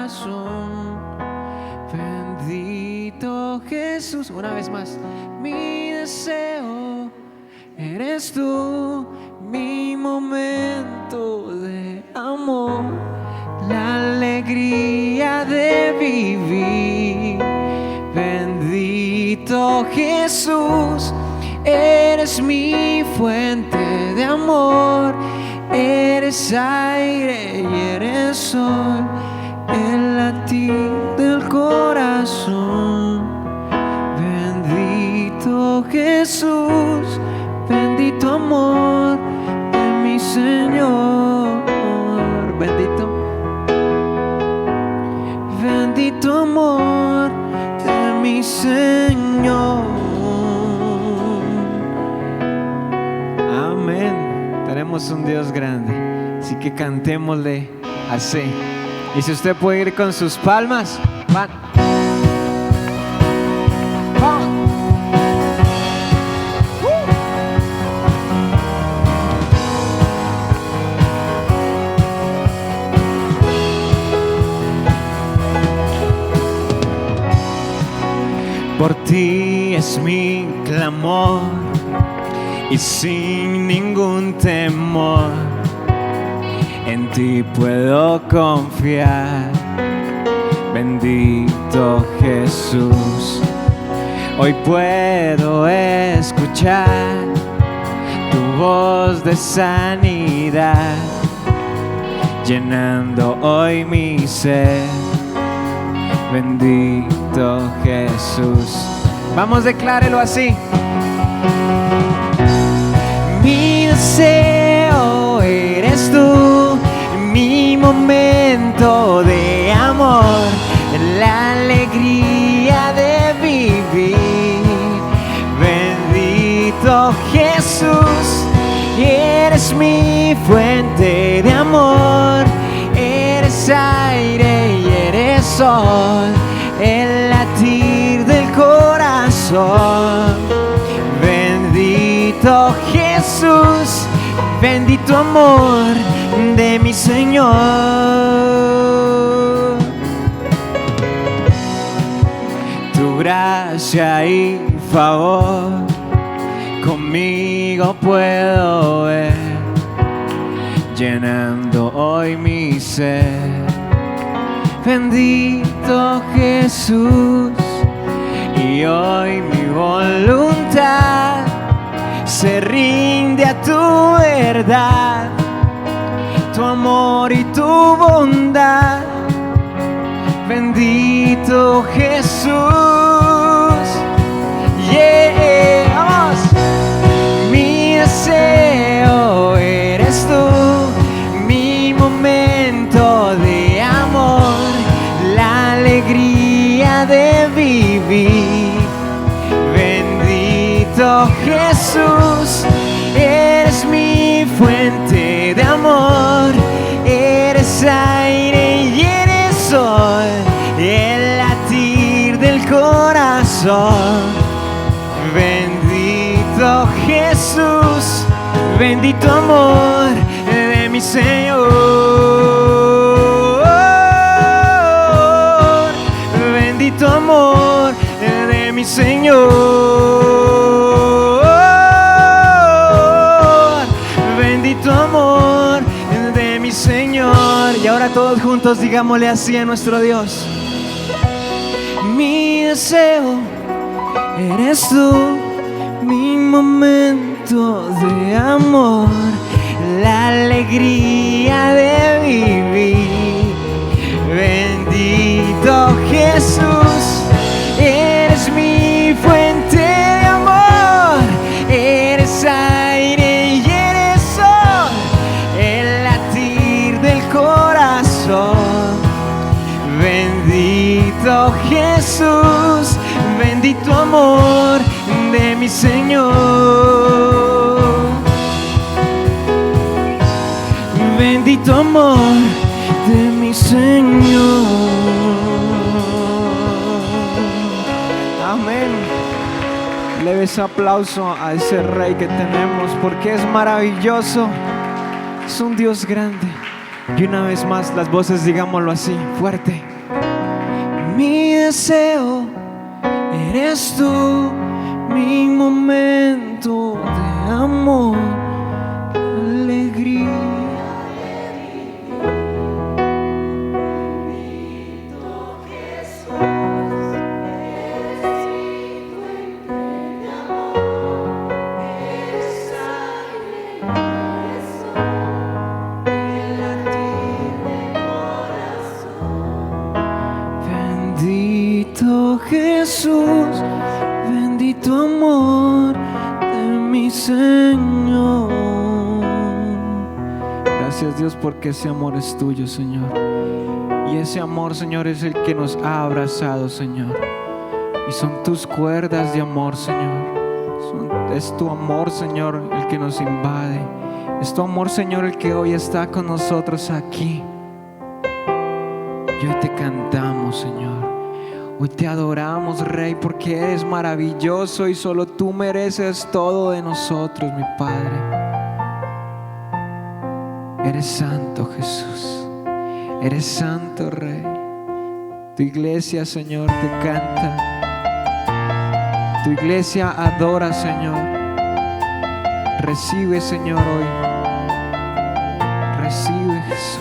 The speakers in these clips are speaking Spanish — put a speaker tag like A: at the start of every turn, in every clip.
A: corazón. Bendito Jesús. Una vez más. Mi deseo eres tú, mi momento de amor, la alegría de vivir. Bendito Jesús, eres mi fuente de amor, eres aire y eres sol, el latir del corazón. Bendito Jesús, bendito amor de mi Señor. Bendito, bendito amor de mi Señor. Amén. Tenemos un Dios grande, así que cantémosle así. Y si usted puede ir con sus palmas, van. Por ti es mi clamor y sin ningún temor en ti puedo confiar. Bendito Jesús, hoy puedo escuchar tu voz de sanidad, llenando hoy mi ser. Bendito Jesús. Vamos, declárelo así. Mi deseo eres tú, mi momento de amor, la alegría de vivir. Bendito Jesús, eres mi fuente de amor, eres aire y eres sol, el latir del corazón. Bendito Jesús, bendito amor de mi Señor. Tu gracia y favor conmigo puedo ver, llenando hoy mi ser. Bendito Jesús, y hoy mi voluntad se rinde a tu verdad, tu amor y tu bondad. Bendito Jesús, yeah, vamos. Mi deseo eres tú, mi momento de amor, la alegría de vivir. Bendito Jesús, eres mi fuente de amor, eres aire y eres sol, el latir del corazón. Bendito Jesús, bendito amor de mi Señor. Bendito amor de mi Señor. Bendito amor de mi Señor. Y ahora todos juntos digámosle así a nuestro Dios. Mi deseo eres tú, mi momento de amor, la alegría de vivir. Bendito Jesús, eres mi fuente de amor, eres aire y eres sol, el latir del corazón. Bendito Jesús, bendito amor de mi Señor. Bendito amor de mi Señor. Amén. Leves aplauso a ese Rey que tenemos, porque es maravilloso. Es un Dios grande. Y una vez más las voces, digámoslo así, fuerte. deseo, eres tú, mi momento de amor, alegría. Bendito Jesús, bendito amor de mi Señor. Gracias, Dios, porque ese amor es tuyo, Señor. Y ese amor, Señor, es el que nos ha abrazado, Señor. Y son tus cuerdas de amor, Señor. Es tu amor, Señor, el que nos invade. Es tu amor, Señor, el que hoy está con nosotros aquí. Y hoy te cantamos, Señor. Hoy te adoramos, Rey, porque eres maravilloso y solo tú mereces todo de nosotros, mi Padre. Eres santo, Jesús. Eres santo, Rey. Tu iglesia, Señor, te canta. Tu iglesia adora, Señor. Recibe, Señor, hoy. Recibe, Jesús.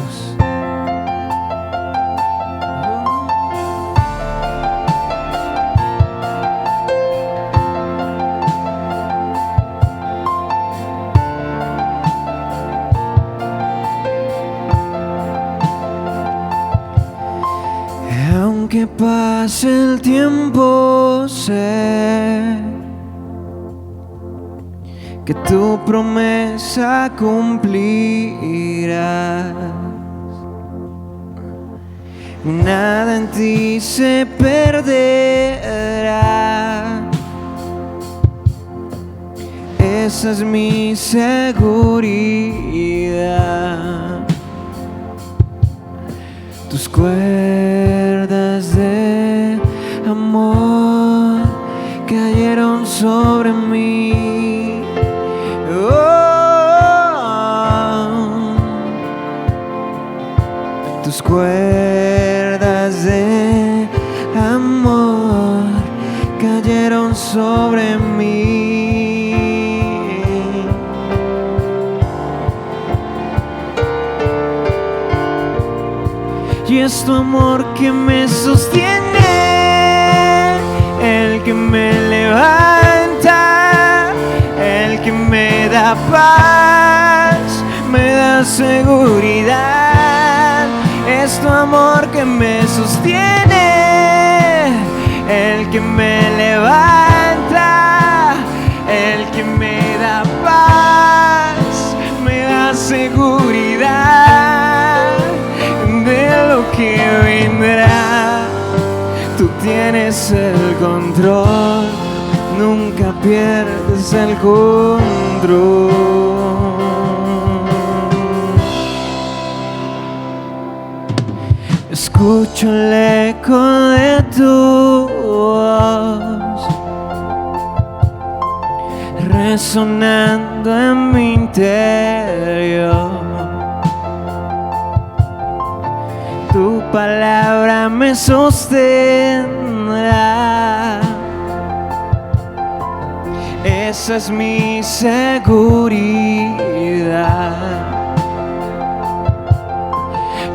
A: Aunque pase el tiempo, sé que tu promesa cumplirás. Nada en ti se perderá. Esa es mi seguridad. Tus cuerdas de amor cayeron sobre mí. Tus cuerdas de amor cayeron sobre mí. Y es tu amor que me sostiene, el que me levanta, el que me da paz, me da seguridad. Es tu amor que me sostiene, el que me levanta, el que me da paz, me da seguridad de lo que vendrá. Tú tienes el control, nunca pierdes el control. Escucho el eco de tu voz resonando en mi interior. Tu palabra me sostendrá. Esa es mi seguridad.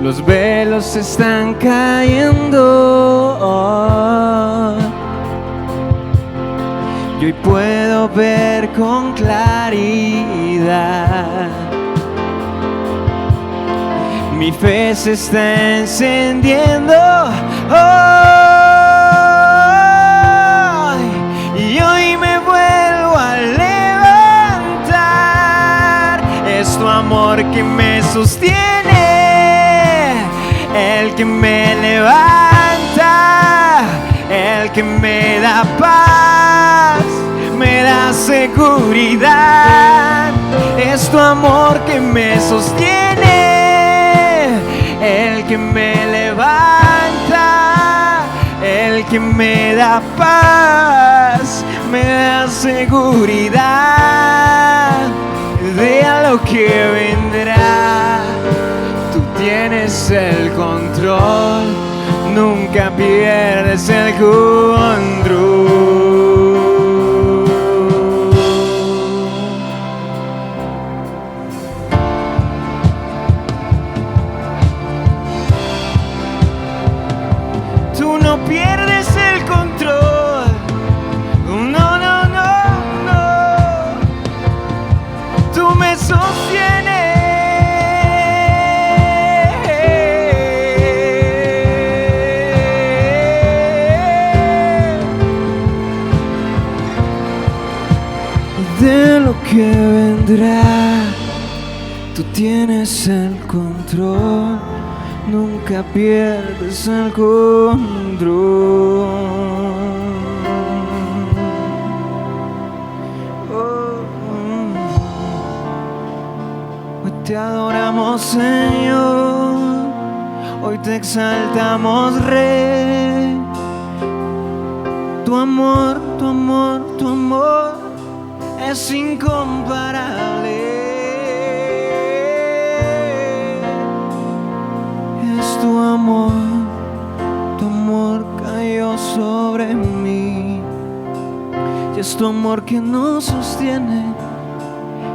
A: Los velos están cayendo. Y hoy puedo ver con claridad. Mi fe se está encendiendo. Y hoy me vuelvo a levantar. Es tu amor que me sostiene, el que me levanta, el que me da paz, me da seguridad. Es tu amor que me sostiene, el que me levanta, el que me da paz, me da seguridad de a lo que vendrá. Tú tienes el control, nunca pierdes el control. Tú no pierdes el control, no, no, no, no. Tú me sostienes. De lo que vendrá, tú tienes el control, nunca pierdes el control. Hoy te adoramos, Señor, hoy te exaltamos, Rey. Tu amor, tu amor, tu amor es incomparable. Es tu amor cayó sobre mí. Y es tu amor que nos sostiene,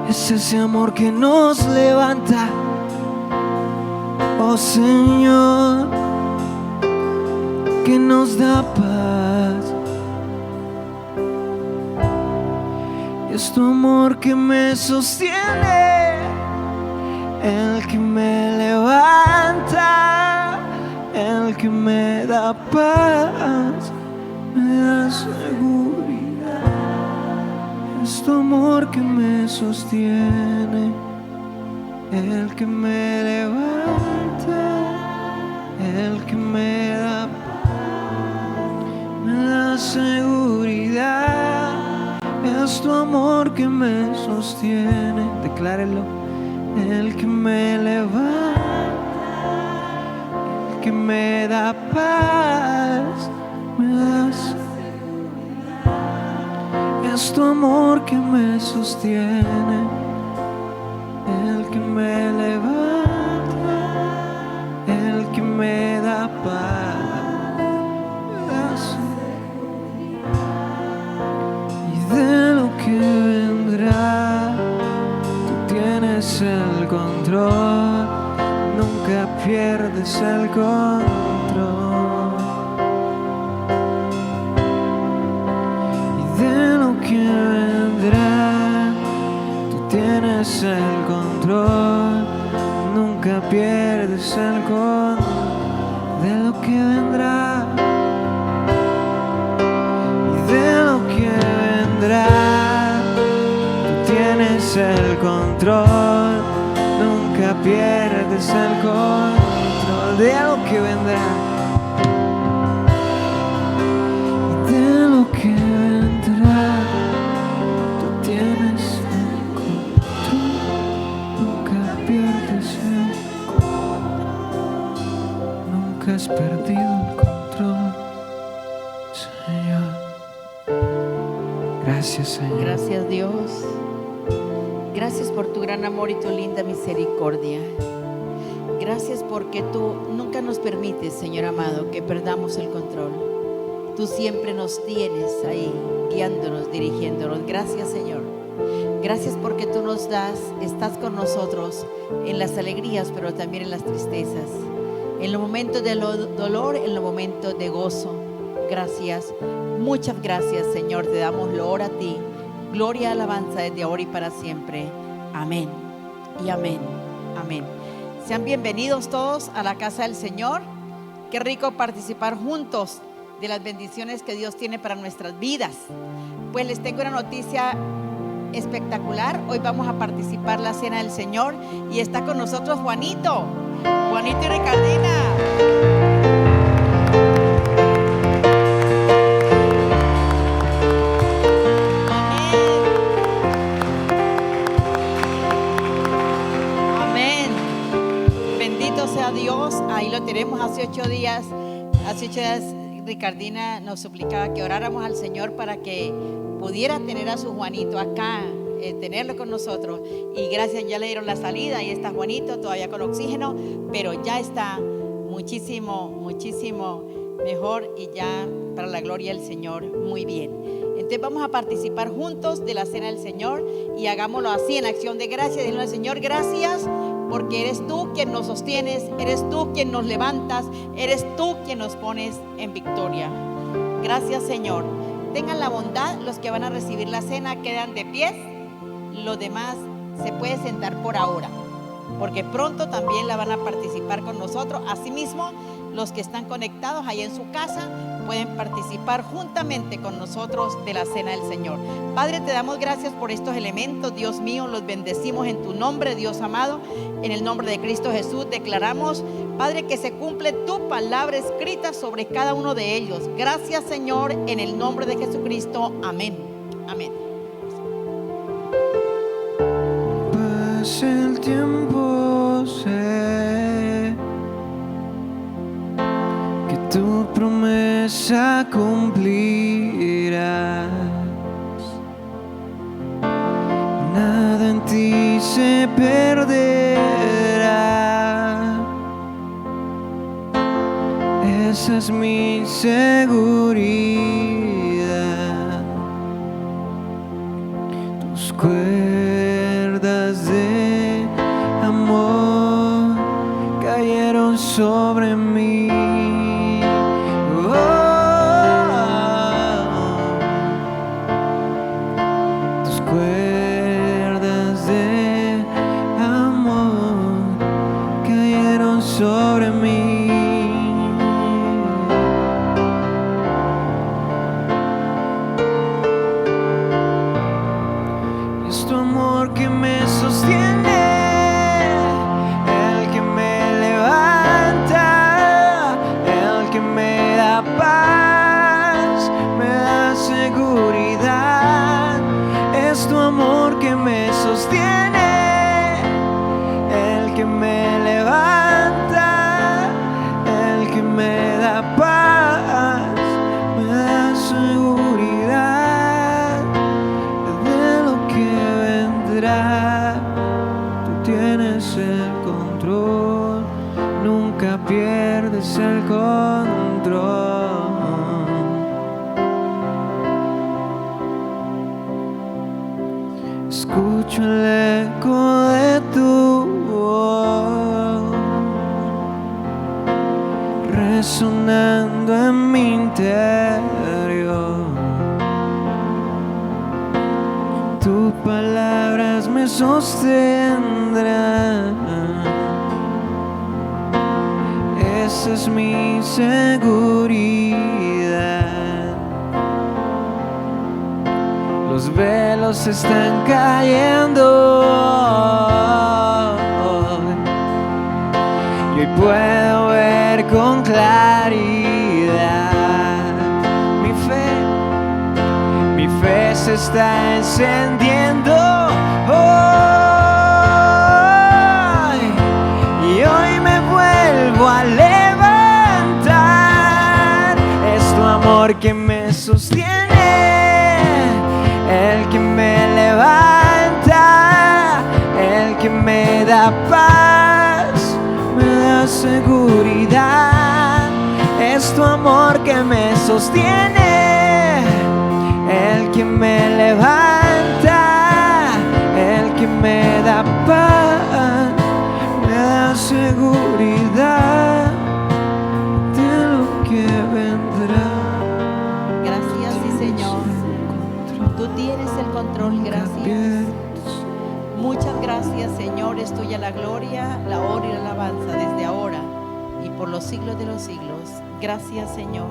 A: es ese amor que nos levanta. Oh Señor, que nos da paz. Es tu amor que me sostiene, el que me levanta, el que me da paz, me da seguridad. Es tu amor que me sostiene, el que me levanta, el que me da paz, me da seguridad. Es tu amor que me sostiene, declárelo. El que me levanta, el que me da paz, me da seguridad. Es tu amor que me sostiene, el que me levanta, el que me da paz, me da seguridad. Y de lo que vendrá, tú tienes el control, nunca pierdes el control. Y de lo que vendrá, tú tienes el control, nunca pierdes el control. De lo que vendrá, y de lo que vendrá, tú tienes el control, nunca pierdes el control. De lo que vendrá, y de lo que vendrá, tú tienes el control, nunca pierdes el control, nunca has perdido el control, Señor. Gracias, Señor.
B: Gracias, Dios. Gracias por tu gran amor y tu linda misericordia. Gracias porque tú nunca nos permites, Señor amado, que perdamos el control. Tú siempre nos tienes ahí, guiándonos, dirigiéndonos. Gracias, Señor. Gracias porque tú nos das, estás con nosotros en las alegrías, pero también en las tristezas, en los momentos de dolor, en los momentos de gozo. Gracias, muchas gracias, Señor. Te damos loor a ti. Gloria y alabanza desde ahora y para siempre. Amén y amén. Amén. Sean bienvenidos todos a la casa del Señor. Qué rico participar juntos de las bendiciones que Dios tiene para nuestras vidas. Pues les tengo una noticia espectacular. Hoy vamos a participar la cena del Señor y está con nosotros Juanito y Ricardina. Dios, ahí lo tenemos. Hace 8 días Ricardina nos suplicaba que oráramos al Señor para que pudiera tener a su Juanito acá, tenerlo con nosotros, y gracias, ya le dieron la salida. Ahí está Juanito, todavía con oxígeno, pero ya está muchísimo mejor y ya para la gloria del Señor. Muy bien. Entonces vamos a participar juntos de la cena del Señor y hagámoslo así en acción de gracia. Dile al Señor: gracias, porque eres tú quien nos sostienes, eres tú quien nos levantas, eres tú quien nos pones en victoria. Gracias, Señor. Tengan la bondad, los que van a recibir la cena quedan de pie, los demás se pueden sentar por ahora, porque pronto también la van a participar con nosotros. Asimismo, los que están conectados allá en su casa pueden participar juntamente con nosotros de la cena del Señor. Padre, te damos gracias por estos elementos, Dios mío, los bendecimos en tu nombre, Dios amado. En el nombre de Cristo Jesús declaramos, Padre, que se cumple tu palabra escrita sobre cada uno de ellos. Gracias, Señor, en el nombre de Jesucristo. Amén. Amén.
A: Pasa el tiempo, sé que tu promesa cumplirás. Nada en ti se perderá. Esa es mi seguridad. Tus cuerdas de amor cayeron sobre mí. Tus cuerdas de amor cayeron sobre mí. Es tu amor que me sostiene, el que me levanta, el que me da paz, me da seguridad. Es tu amor que me sostiene, el que me levanta, el que me da paz, me da seguridad de lo que vendrá. Tú tienes el control, nunca pierdes el control. Escucho el eco de tu voz resonando en mi interior. Tus palabras me sostendrán. Esa es mi seguridad. Los velos están cayendo y hoy puedo ver con claridad. Mi fe se está encendiendo hoy, y hoy me vuelvo a levantar. Es tu amor que me sostiene, el que me levanta, el que me da paz, me da seguridad. Es tu amor que me sostiene, el que me levanta, el que me da paz, me da seguridad de lo que vendrá.
B: Gracias, sí, Señor. Tú tienes el control, gracias. Muchas gracias, Señor. Es tuya la gloria, la honra y la alabanza desde ahora y por los siglos de los siglos. Gracias, Señor.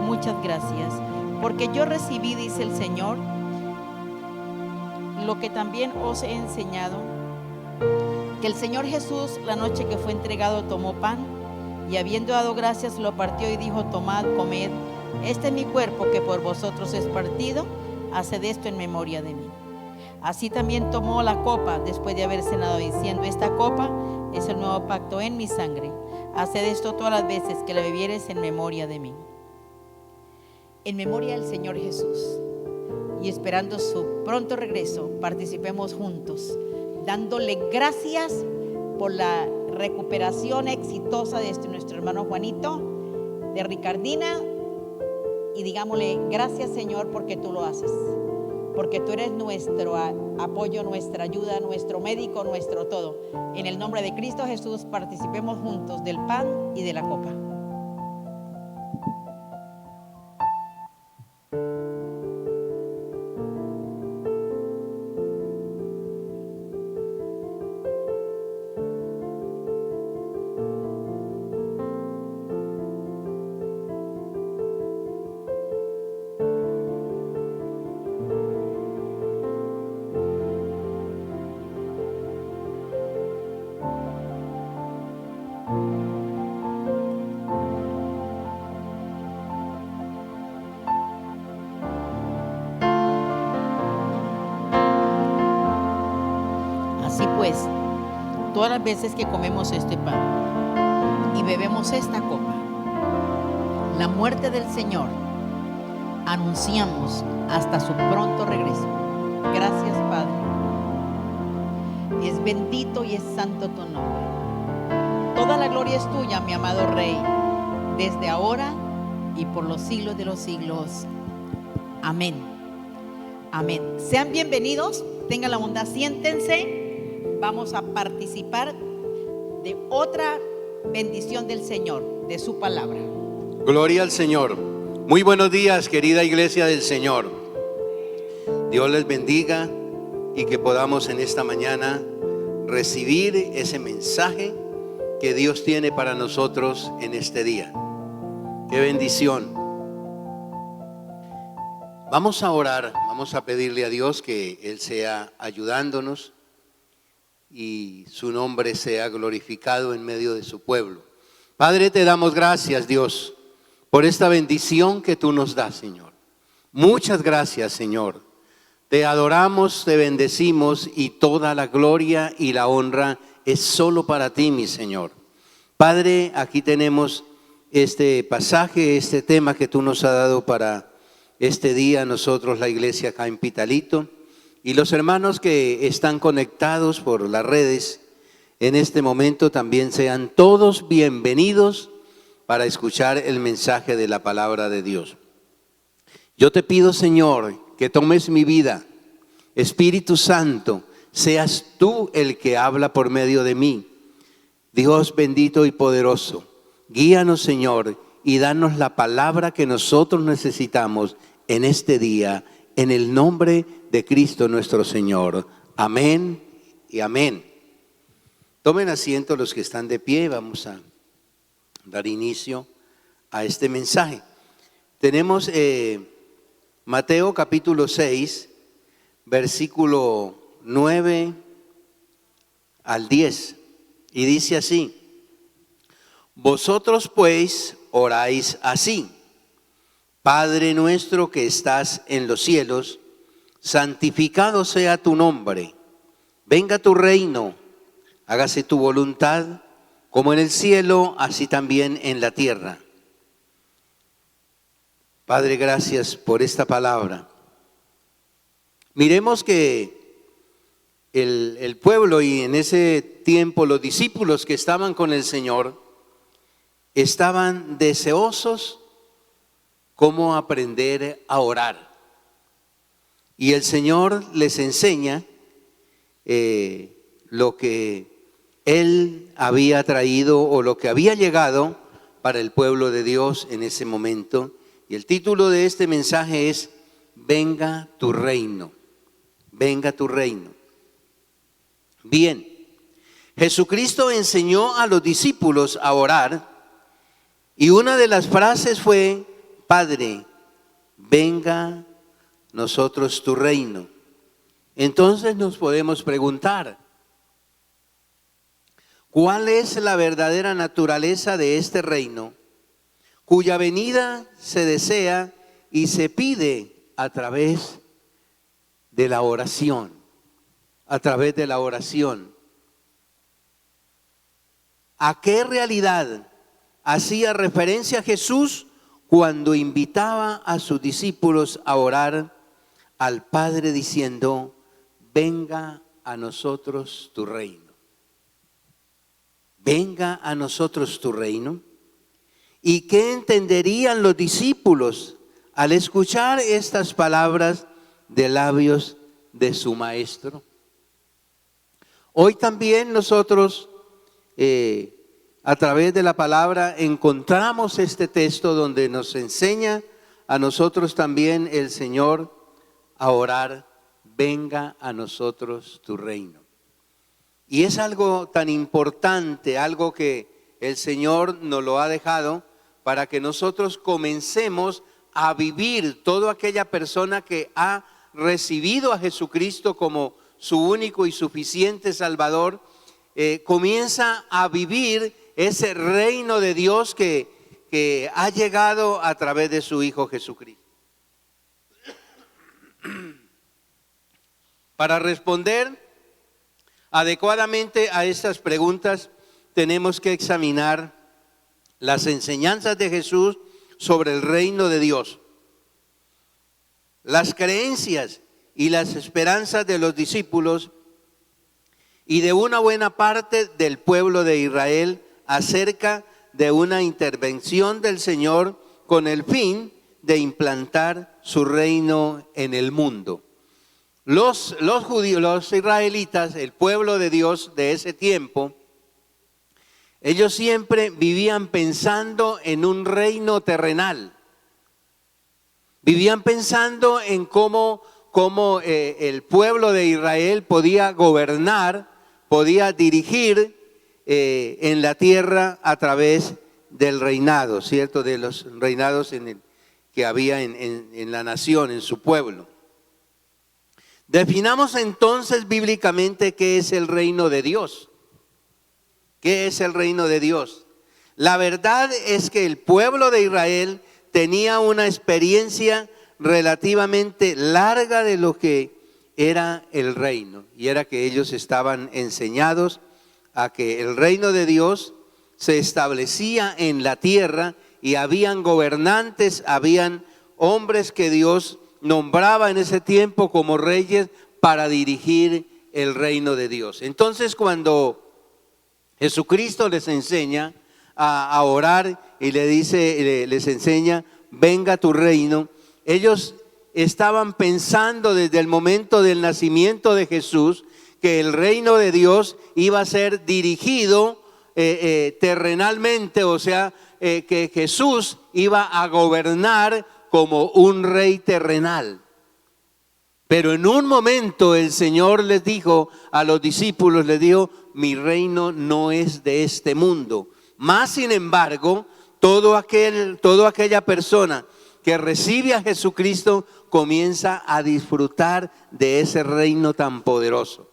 B: Muchas gracias. Porque yo recibí, dice el Señor, lo que también os he enseñado, que el Señor Jesús, la noche que fue entregado, tomó pan y habiendo dado gracias, lo partió y dijo: tomad, comed, este es mi cuerpo que por vosotros es partido, haced esto en memoria de mí. Así también tomó la copa después de haber cenado, diciendo: esta copa es el nuevo pacto en mi sangre. Haced esto todas las veces que la bebiereis en memoria de mí. En memoria del Señor Jesús y esperando su pronto regreso, participemos juntos, dándole gracias por la recuperación exitosa de nuestro hermano Juanito, de Ricardina, y digámosle gracias, Señor, porque tú lo haces, porque tú eres nuestro apoyo, nuestra ayuda, nuestro médico, nuestro todo. En el nombre de Cristo Jesús, participemos juntos del pan y de la copa. Así pues, todas las veces que comemos este pan y bebemos esta copa, la muerte del Señor, anunciamos hasta su pronto regreso. Gracias, Padre. Es bendito y es santo tu nombre. Toda la gloria es tuya, mi amado Rey, desde ahora y por los siglos de los siglos. Amén. Amén. Sean bienvenidos, tengan la bondad, siéntense. Vamos a participar de otra bendición del Señor, de su palabra.
C: Gloria al Señor. Muy buenos días, querida iglesia del Señor. Dios les bendiga y que podamos en esta mañana recibir ese mensaje que Dios tiene para nosotros en este día. Qué bendición. Vamos a orar, vamos a pedirle a Dios que Él sea ayudándonos y su nombre sea glorificado en medio de su pueblo. Padre, te damos gracias, Dios, por esta bendición que tú nos das, Señor. Muchas gracias, Señor. Te adoramos, te bendecimos y toda la gloria y la honra es solo para ti, mi Señor. Padre, aquí tenemos este pasaje, este tema que tú nos has dado para este día, nosotros, la iglesia acá en Pitalito, y los hermanos que están conectados por las redes en este momento también sean todos bienvenidos para escuchar el mensaje de la palabra de Dios. Yo te pido, Señor, que tomes mi vida. Espíritu Santo, seas tú el que habla por medio de mí. Dios bendito y poderoso, guíanos, Señor, y danos la palabra que nosotros necesitamos en este día, en el nombre de Cristo nuestro Señor. Amén y amén. Tomen asiento los que están de pie, vamos a dar inicio a este mensaje. Tenemos Mateo capítulo 6, versículo 9 al 10, y dice así: vosotros pues oráis así: Padre nuestro que estás en los cielos, santificado sea tu nombre, venga tu reino, hágase tu voluntad, como en el cielo, así también en la tierra. Padre, gracias por esta palabra. Miremos que el pueblo y en ese tiempo los discípulos que estaban con el Señor estaban deseosos cómo aprender a orar. Y el Señor les enseña lo que Él había traído o lo que había llegado para el pueblo de Dios en ese momento. Y el título de este mensaje es: venga tu reino, venga tu reino. Bien, Jesucristo enseñó a los discípulos a orar y una de las frases fue: Padre, venga nosotros tu reino. Entonces nos podemos preguntar, ¿cuál es la verdadera naturaleza de este reino, cuya venida se desea y se pide a través de la oración? A través de la oración. ¿A qué realidad hacía referencia Jesús cuando invitaba a sus discípulos a orar al Padre diciendo: venga a nosotros tu reino? venga a nosotros tu reino. ¿Y qué entenderían los discípulos al escuchar estas palabras de labios de su maestro? Hoy también nosotros, a través de la palabra, encontramos este texto donde nos enseña a nosotros también el Señor a orar: venga a nosotros tu reino. Y es algo tan importante, algo que el Señor nos lo ha dejado para que nosotros comencemos a vivir. Toda aquella persona que ha recibido a Jesucristo como su único y suficiente Salvador, comienza a vivir ese reino de Dios que ha llegado a través de su Hijo Jesucristo. Para responder adecuadamente a estas preguntas, tenemos que examinar las enseñanzas de Jesús sobre el reino de Dios, las creencias y las esperanzas de los discípulos y de una buena parte del pueblo de Israel acerca de una intervención del Señor con el fin de implantar su reino en el mundo. Los judíos, los israelitas, el pueblo de Dios de ese tiempo, ellos siempre vivían pensando en un reino terrenal. Vivían pensando en cómo el pueblo de Israel podía gobernar, podía dirigir en la tierra a través del reinado, ¿cierto? De los reinados que había en la nación, en su pueblo. Definamos entonces bíblicamente qué es el reino de Dios. ¿Qué es el reino de Dios? La verdad es que el pueblo de Israel tenía una experiencia relativamente larga de lo que era el reino, y era que ellos estaban enseñados a que el reino de Dios se establecía en la tierra y habían gobernantes, habían hombres que Dios nombraba en ese tiempo como reyes para dirigir el reino de Dios. Entonces, cuando Jesucristo les enseña a orar y les enseña: venga tu reino, ellos estaban pensando desde el momento del nacimiento de Jesús que el reino de Dios iba a ser dirigido terrenalmente, o sea, que Jesús iba a gobernar como un rey terrenal. Pero en un momento el Señor les dijo a los discípulos, les dijo: mi reino no es de este mundo. Más sin embargo, toda aquella persona que recibe a Jesucristo comienza a disfrutar de ese reino tan poderoso.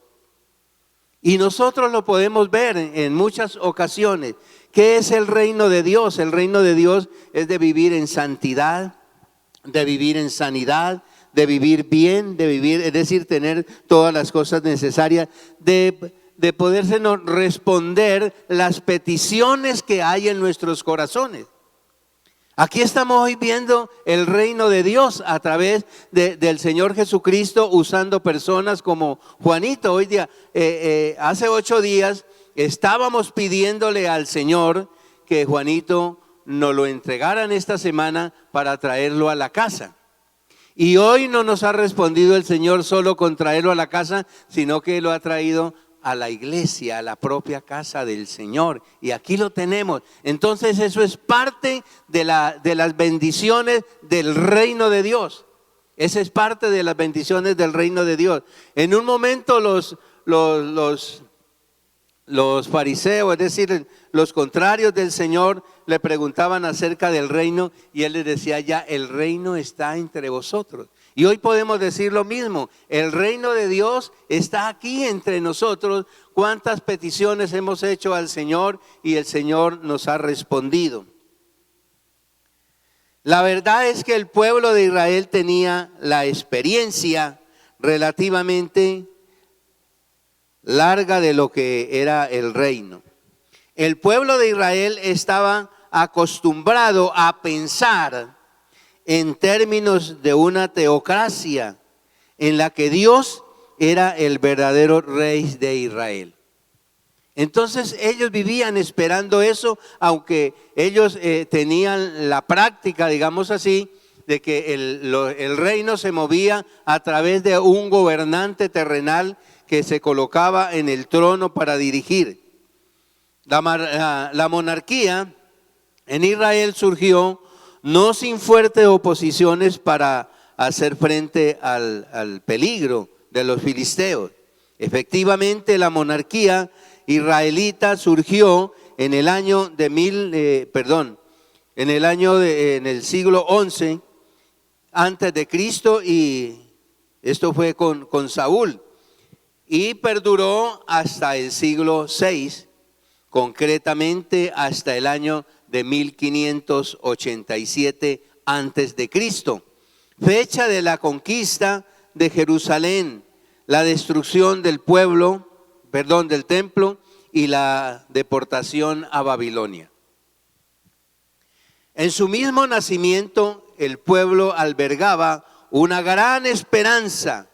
C: Y nosotros lo podemos ver en muchas ocasiones. ¿Qué es el reino de Dios? El reino de Dios es de vivir en santidad, de vivir en sanidad, de vivir bien, de vivir, es decir, tener todas las cosas necesarias, de podérsenos responder las peticiones que hay en nuestros corazones. Aquí estamos hoy viendo el reino de Dios a través del Señor Jesucristo, usando personas como Juanito. Hoy día, hace 8 días, estábamos pidiéndole al Señor que Juanito nos lo entregaran esta semana para traerlo a la casa. Y hoy no nos ha respondido el Señor solo con traerlo a la casa, sino que lo ha traído a la iglesia, a la propia casa del Señor. Y aquí lo tenemos. Entonces eso es parte de las bendiciones del reino de Dios. Esa es parte de las bendiciones del reino de Dios. En un momento los fariseos, es decir, los contrarios del Señor, le preguntaban acerca del reino y Él les decía: ya el reino está entre vosotros. Y hoy podemos decir lo mismo: el reino de Dios está aquí entre nosotros. ¿Cuántas peticiones hemos hecho al Señor y el Señor nos ha respondido? La verdad es que el pueblo de Israel tenía la experiencia relativamente larga de lo que era el reino. El pueblo de Israel estaba acostumbrado a pensar en términos de una teocracia en la que Dios era el verdadero rey de Israel. Entonces ellos vivían esperando eso, aunque ellos tenían la práctica, digamos así, de que el reino se movía a través de un gobernante terrenal que se colocaba en el trono para dirigir. La monarquía en Israel surgió no sin fuertes oposiciones para hacer frente al peligro de los filisteos. Efectivamente, la monarquía israelita surgió en el año en el siglo XI antes de Cristo, y esto fue con Saúl, y perduró hasta el siglo VI, concretamente hasta el año de 1587 antes de Cristo, fecha de la conquista de Jerusalén, la destrucción del templo y la deportación a Babilonia. En su mismo nacimiento, el pueblo albergaba una gran esperanza: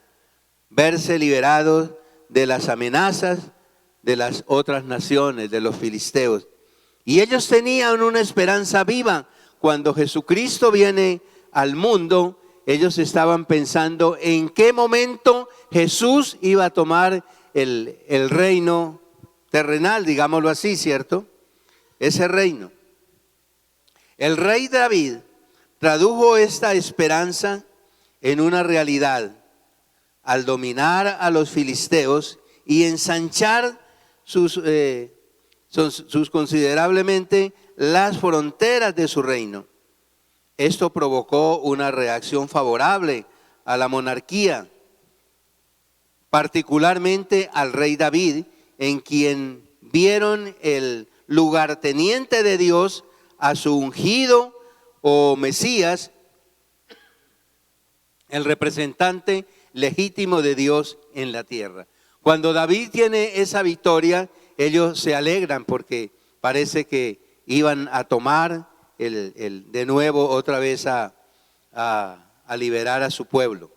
C: verse liberados de las amenazas de las otras naciones, de los filisteos. Y ellos tenían una esperanza viva. Cuando Jesucristo viene al mundo, ellos estaban pensando en qué momento Jesús iba a tomar el reino terrenal, digámoslo así, ¿cierto? Ese reino. El rey David tradujo esta esperanza en una realidad al dominar a los filisteos y ensanchar sus considerablemente las fronteras de su reino. Esto provocó una reacción favorable a la monarquía, particularmente al rey David, en quien vieron el lugarteniente de Dios, a su ungido o Mesías, el representante legítimo de Dios en la tierra. Cuando David tiene esa victoria, ellos se alegran porque parece que iban a tomar de nuevo otra vez a liberar a su pueblo.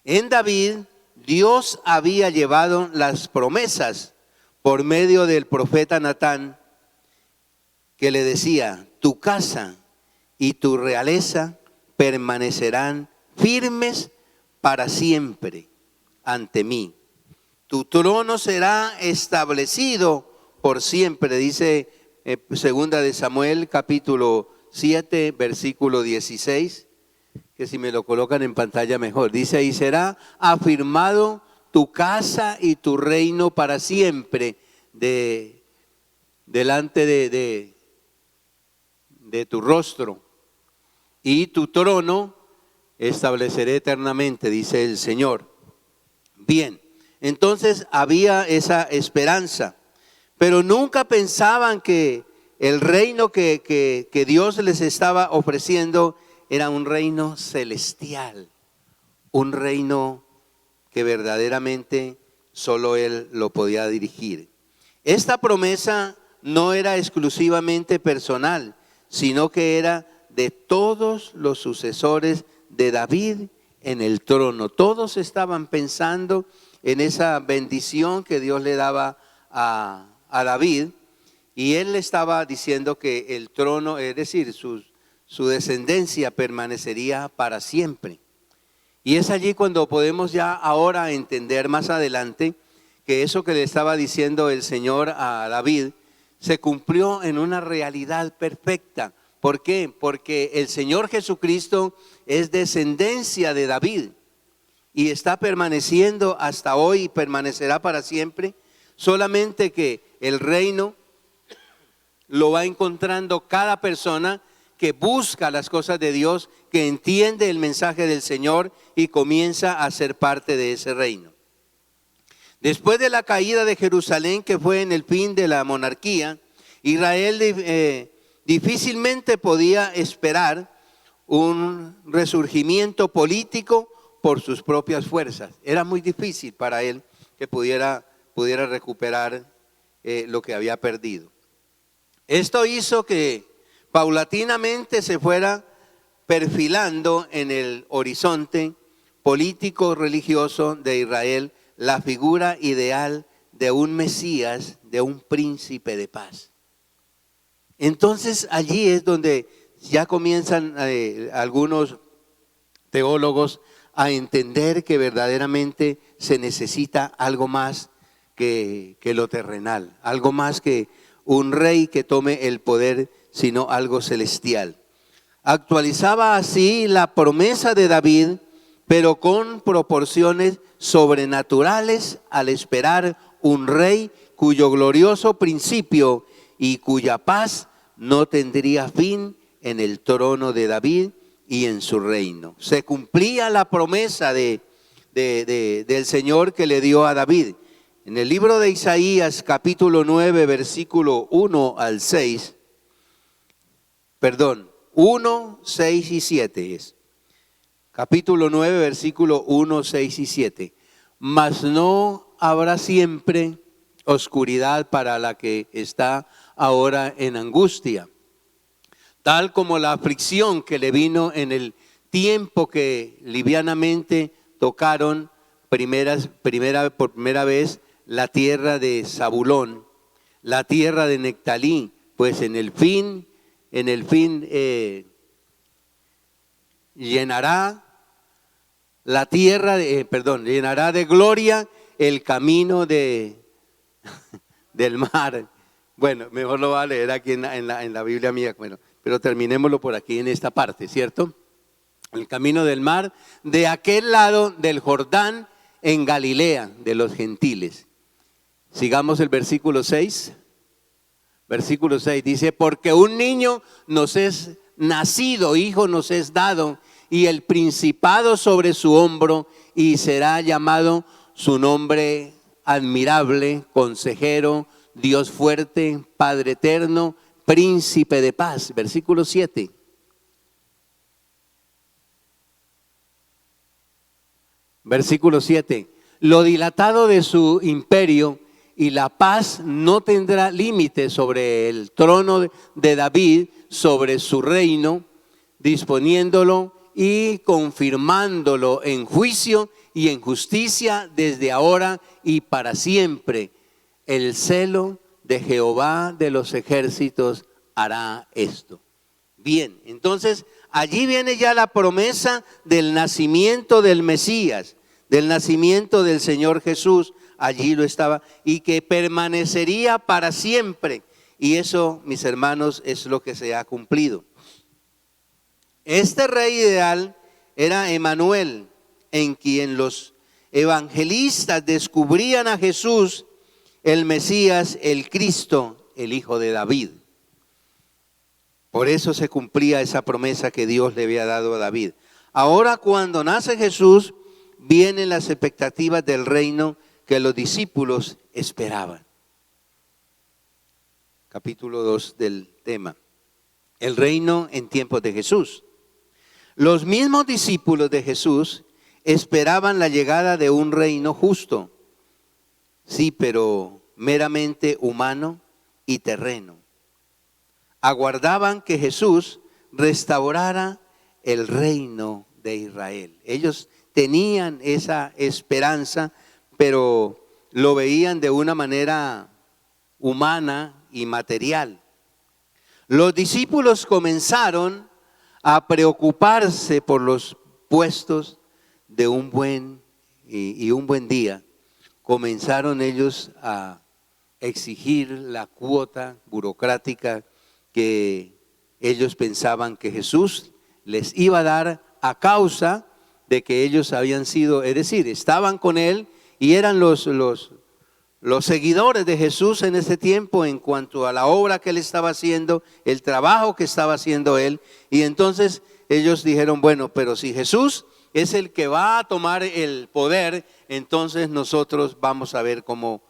C: En David, Dios había llevado las promesas por medio del profeta Natán, que le decía: tu casa y tu realeza permanecerán firmes para siempre ante mí. Tu trono será establecido por siempre, dice segunda de Samuel capítulo 7 versículo 16, que si me lo colocan en pantalla mejor, dice ahí: será afirmado tu casa y tu reino para siempre delante de tu rostro, y tu trono estableceré eternamente, dice el Señor. Bien, entonces había esa esperanza, pero nunca pensaban que el reino que Dios les estaba ofreciendo era un reino celestial, un reino que verdaderamente solo Él lo podía dirigir. Esta promesa no era exclusivamente personal, sino que era de todos los sucesores de David en el trono. Todos estaban pensando en esa bendición que Dios le daba a David, y él le estaba diciendo que el trono, es decir, su descendencia permanecería para siempre. Y es allí cuando podemos ya ahora entender más adelante que eso que le estaba diciendo el Señor a David se cumplió en una realidad perfecta. ¿Por qué? Porque el Señor Jesucristo es descendencia de David y está permaneciendo hasta hoy y permanecerá para siempre. Solamente que el reino lo va encontrando cada persona que busca las cosas de Dios, que entiende el mensaje del Señor y comienza a ser parte de ese reino. Después de la caída de Jerusalén, que fue en el fin de la monarquía, Israel difícilmente podía esperar un resurgimiento político por sus propias fuerzas. Era muy difícil para él que pudiera recuperar lo que había perdido. Esto hizo que paulatinamente se fuera perfilando en el horizonte político religioso de Israel la figura ideal de un Mesías, de un príncipe de paz. Entonces allí es donde ya comienzan algunos teólogos a entender que verdaderamente se necesita algo más que lo terrenal, algo más que un rey que tome el poder, sino algo celestial. Actualizaba así la promesa de David, pero con proporciones sobrenaturales al esperar un rey cuyo glorioso principio y cuya paz no tendría fin en el trono de David y en su reino. Se cumplía la promesa del Señor que le dio a David. En el libro de Isaías, capítulo 9, versículo 1 al 6, 1, 6 y 7 es. Capítulo 9, versículo 1, 6 y 7. Mas no habrá siempre oscuridad para la que está ahora en angustia, tal como la aflicción que le vino en el tiempo que livianamente tocaron por primera vez la tierra de Zabulón, la tierra de Nectalí, pues en el fin llenará la tierra, llenará de gloria el camino del mar. Bueno, mejor lo va a leer aquí en la Biblia mía, bueno, pero terminémoslo por aquí en esta parte, ¿cierto? El camino del mar, de aquel lado del Jordán, en Galilea de los gentiles. Sigamos el versículo 6. Versículo 6 dice, porque un niño nos es nacido, hijo nos es dado, y el principado sobre su hombro, y será llamado su nombre admirable, consejero, Dios fuerte, Padre eterno, príncipe de paz. Versículo 7. Versículo 7. Lo dilatado de su imperio y la paz no tendrá límite sobre el trono de David, sobre su reino, disponiéndolo y confirmándolo en juicio y en justicia desde ahora y para siempre. El celo de Jehová de los ejércitos hará esto. Bien, entonces allí viene ya la promesa del nacimiento del Mesías, del nacimiento del Señor Jesús. Allí lo estaba, y que permanecería para siempre. Y eso, mis hermanos, es lo que se ha cumplido. Este rey ideal era Emmanuel, en quien los evangelistas descubrían a Jesús, el Mesías, el Cristo, el Hijo de David. Por eso se cumplía esa promesa que Dios le había dado a David. Ahora, cuando nace Jesús, vienen las expectativas del reino que los discípulos esperaban. Capítulo 2 del tema. El reino en tiempos de Jesús. Los mismos discípulos de Jesús esperaban la llegada de un reino justo, sí, pero meramente humano y terreno. Aguardaban que Jesús restaurara el reino de Israel. Ellos tenían esa esperanza, pero lo veían de una manera humana y material. Los discípulos comenzaron a preocuparse por los puestos de un buen día. Comenzaron ellos a exigir la cuota burocrática que ellos pensaban que Jesús les iba a dar a causa de que ellos habían sido, es decir, estaban con él y eran los seguidores de Jesús en ese tiempo en cuanto a la obra que él estaba haciendo, el trabajo que estaba haciendo él. Y entonces ellos dijeron, bueno, pero si Jesús es el que va a tomar el poder, entonces nosotros vamos a ver cómo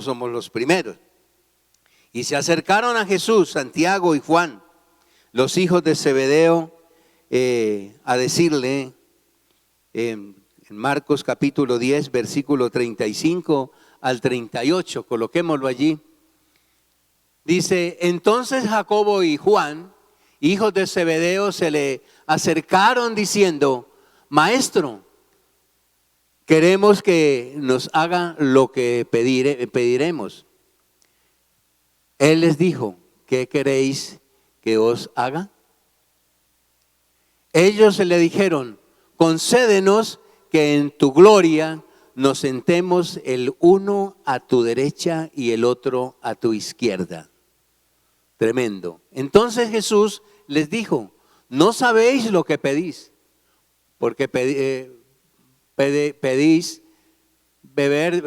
C: somos los primeros. Y se acercaron a Jesús, Santiago y Juan, los hijos de Zebedeo, a decirle en Marcos capítulo 10, versículo 35 al 38, coloquémoslo allí. Dice, entonces Jacobo y Juan, hijos de Zebedeo, se le acercaron diciendo, Maestro, queremos que nos haga lo que pediremos. Él les dijo, ¿qué queréis que os haga? Ellos le dijeron, concédenos que en tu gloria nos sentemos el uno a tu derecha y el otro a tu izquierda. Tremendo. Entonces Jesús les dijo, no sabéis lo que pedís, porque podéis beber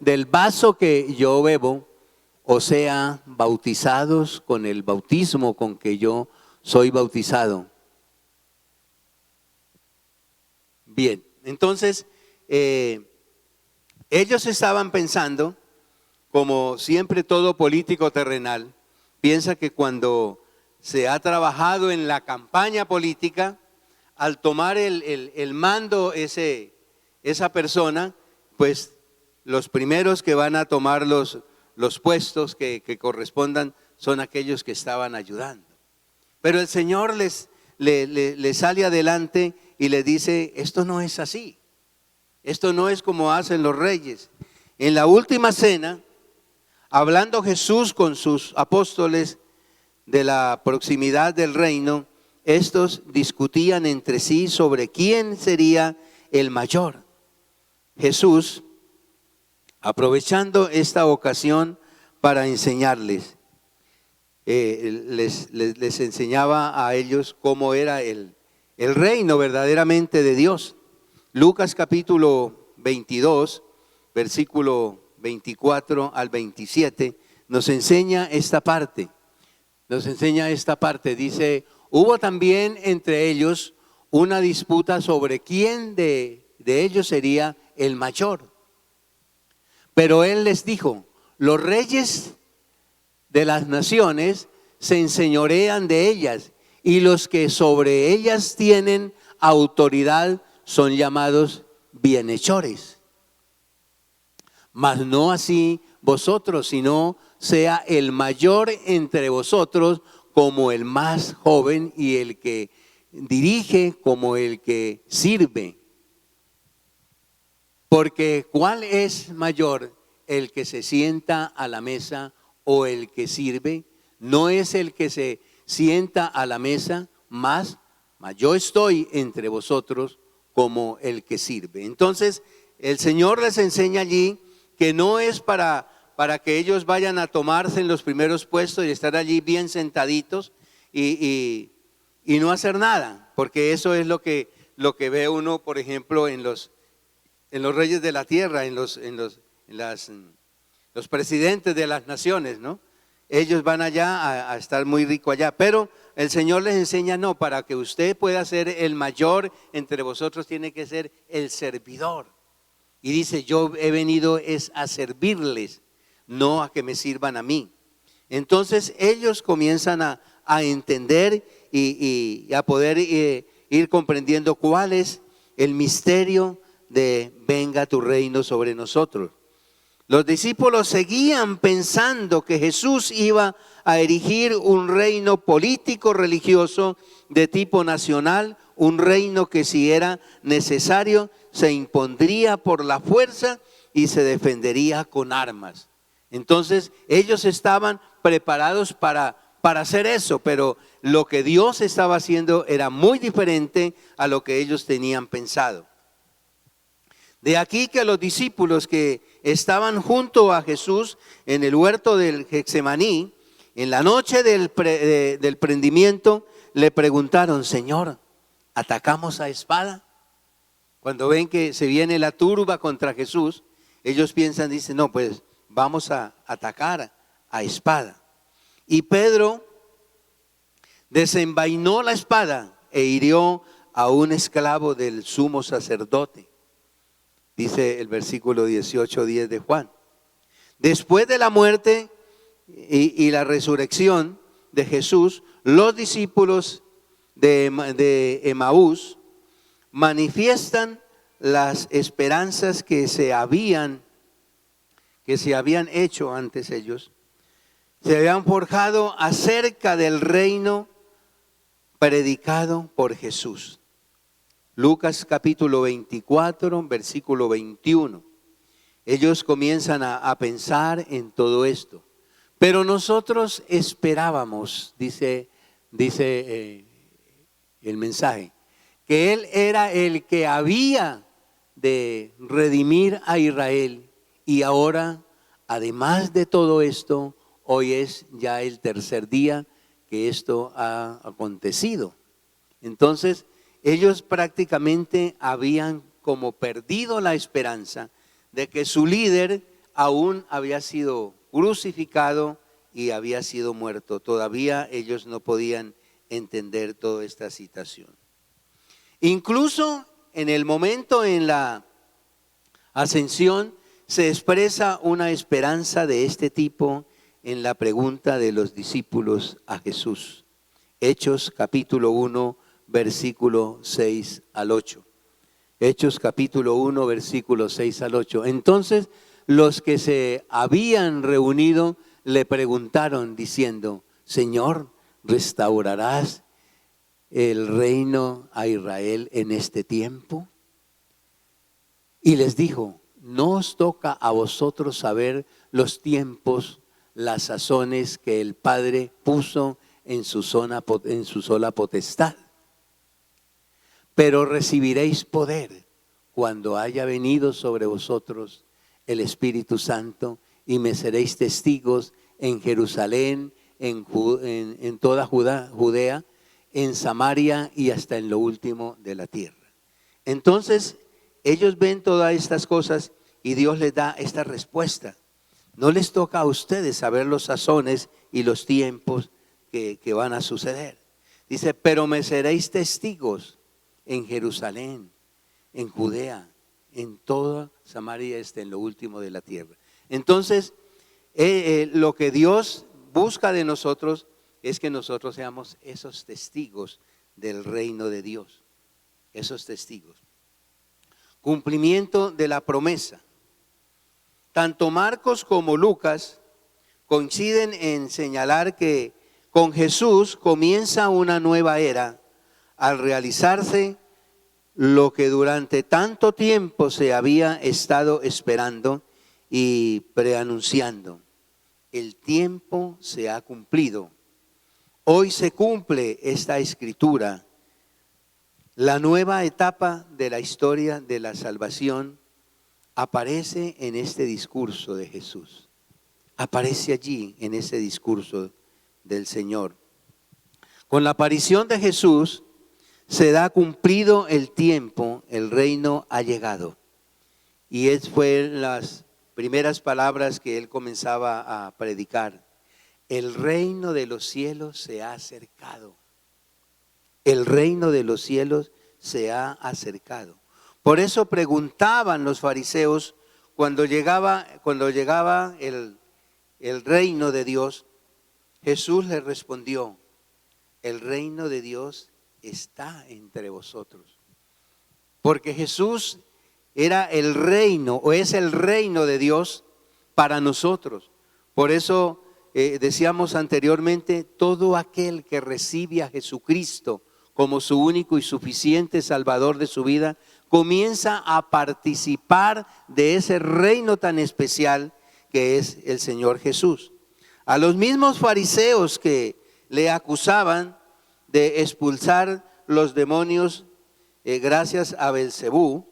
C: del vaso que yo bebo, o sea, bautizados con el bautismo con que yo soy bautizado. Bien, entonces ellos estaban pensando, como siempre todo político terrenal, piensa que cuando se ha trabajado en la campaña política, al tomar el mando esa persona, pues los primeros que van a tomar los puestos que correspondan son aquellos que estaban ayudando. Pero el Señor les sale adelante y les dice, esto no es así, esto no es como hacen los reyes. En la última cena, hablando Jesús con sus apóstoles de la proximidad del reino, estos discutían entre sí sobre quién sería el mayor. Jesús, aprovechando esta ocasión para enseñarles, les enseñaba a ellos cómo era el reino verdaderamente de Dios. Lucas capítulo 22, versículo 24 al 27, nos enseña esta parte. Dice, hubo también entre ellos una disputa sobre quién de ellos sería el mayor. Pero él les dijo, los reyes de las naciones se enseñorean de ellas, y los que sobre ellas tienen autoridad son llamados bienhechores. Mas no así vosotros, sino sea el mayor entre vosotros como el más joven, y el que dirige como el que sirve. Porque ¿cuál es mayor, el que se sienta a la mesa o el que sirve? No es el que se sienta a la mesa, mas yo estoy entre vosotros como el que sirve. Entonces el Señor les enseña allí que no es para que ellos vayan a tomarse en los primeros puestos y estar allí bien sentaditos y no hacer nada, porque eso es lo que ve uno, por ejemplo, en los reyes de la tierra, en los presidentes de las naciones, ¿no? Ellos van allá a estar muy rico allá, pero el Señor les enseña, no, para que usted pueda ser el mayor entre vosotros tiene que ser el servidor. Y dice, yo he venido es a servirles, no a que me sirvan a mí. Entonces ellos comienzan a entender y a poder ir comprendiendo cuál es el misterio de venga tu reino sobre nosotros. Los discípulos seguían pensando que Jesús iba a erigir un reino político religioso de tipo nacional, un reino que si era necesario se impondría por la fuerza y se defendería con armas. Entonces ellos estaban preparados para hacer eso, pero lo que Dios estaba haciendo era muy diferente a lo que ellos tenían pensado. De aquí que los discípulos que estaban junto a Jesús en el huerto del Getsemaní, en la noche del prendimiento, le preguntaron, Señor, ¿atacamos a espada? Cuando ven que se viene la turba contra Jesús, ellos piensan, dicen, no, pues vamos a atacar a espada. Y Pedro desenvainó la espada e hirió a un esclavo del sumo sacerdote. Dice el versículo 18:10 de Juan. Después de la muerte y la resurrección de Jesús, los discípulos de Emaús manifiestan las esperanzas que se habían hecho antes ellos. Se habían forjado acerca del reino predicado por Jesús. Lucas capítulo 24, versículo 21. Ellos comienzan a pensar en todo esto. Pero nosotros esperábamos, dice el mensaje, que Él era el que había de redimir a Israel. Y ahora, además de todo esto, hoy es ya el tercer día que esto ha acontecido. Entonces, ellos prácticamente habían como perdido la esperanza de que su líder aún había sido crucificado y había sido muerto. Todavía ellos no podían entender toda esta situación. Incluso en el momento en la ascensión se expresa una esperanza de este tipo en la pregunta de los discípulos a Jesús. Hechos capítulo 1, versículo 6 al 8. Hechos capítulo 1, versículo 6 al 8. Entonces los que se habían reunido le preguntaron diciendo: Señor, ¿restaurarás el reino a Israel en este tiempo? Y les dijo: no os toca a vosotros saber los tiempos, las sazones que el Padre puso en su sola potestad. Pero recibiréis poder cuando haya venido sobre vosotros el Espíritu Santo, y me seréis testigos en Jerusalén, en toda Judea, en Samaria y hasta en lo último de la tierra. Entonces ellos ven todas estas cosas y Dios les da esta respuesta. No les toca a ustedes saber los sazones y los tiempos que van a suceder. Dice: pero me seréis testigos en Jerusalén, en Judea, en toda Samaria y hasta en lo último de la tierra. Entonces, lo que Dios busca de nosotros es que nosotros seamos esos testigos del reino de Dios, esos testigos. Cumplimiento de la promesa. Tanto Marcos como Lucas coinciden en señalar que con Jesús comienza una nueva era al realizarse lo que durante tanto tiempo se había estado esperando y preanunciando. El tiempo se ha cumplido. Hoy se cumple esta escritura. La nueva etapa de la historia de la salvación aparece en este discurso de Jesús. Aparece allí en ese discurso del Señor. Con la aparición de Jesús se da cumplido el tiempo, el reino ha llegado. Y fueron las primeras palabras que él comenzaba a predicar. El reino de los cielos se ha acercado. El reino de los cielos se ha acercado. Por eso preguntaban los fariseos cuando llegaba el reino de Dios. Jesús les respondió: el reino de Dios está entre vosotros. Porque Jesús era el reino, o es el reino de Dios para nosotros. Por eso decíamos anteriormente, todo aquel que recibe a Jesucristo como su único y suficiente Salvador de su vida, comienza a participar de ese reino tan especial que es el Señor Jesús. A los mismos fariseos que le acusaban de expulsar los demonios gracias a Belcebú,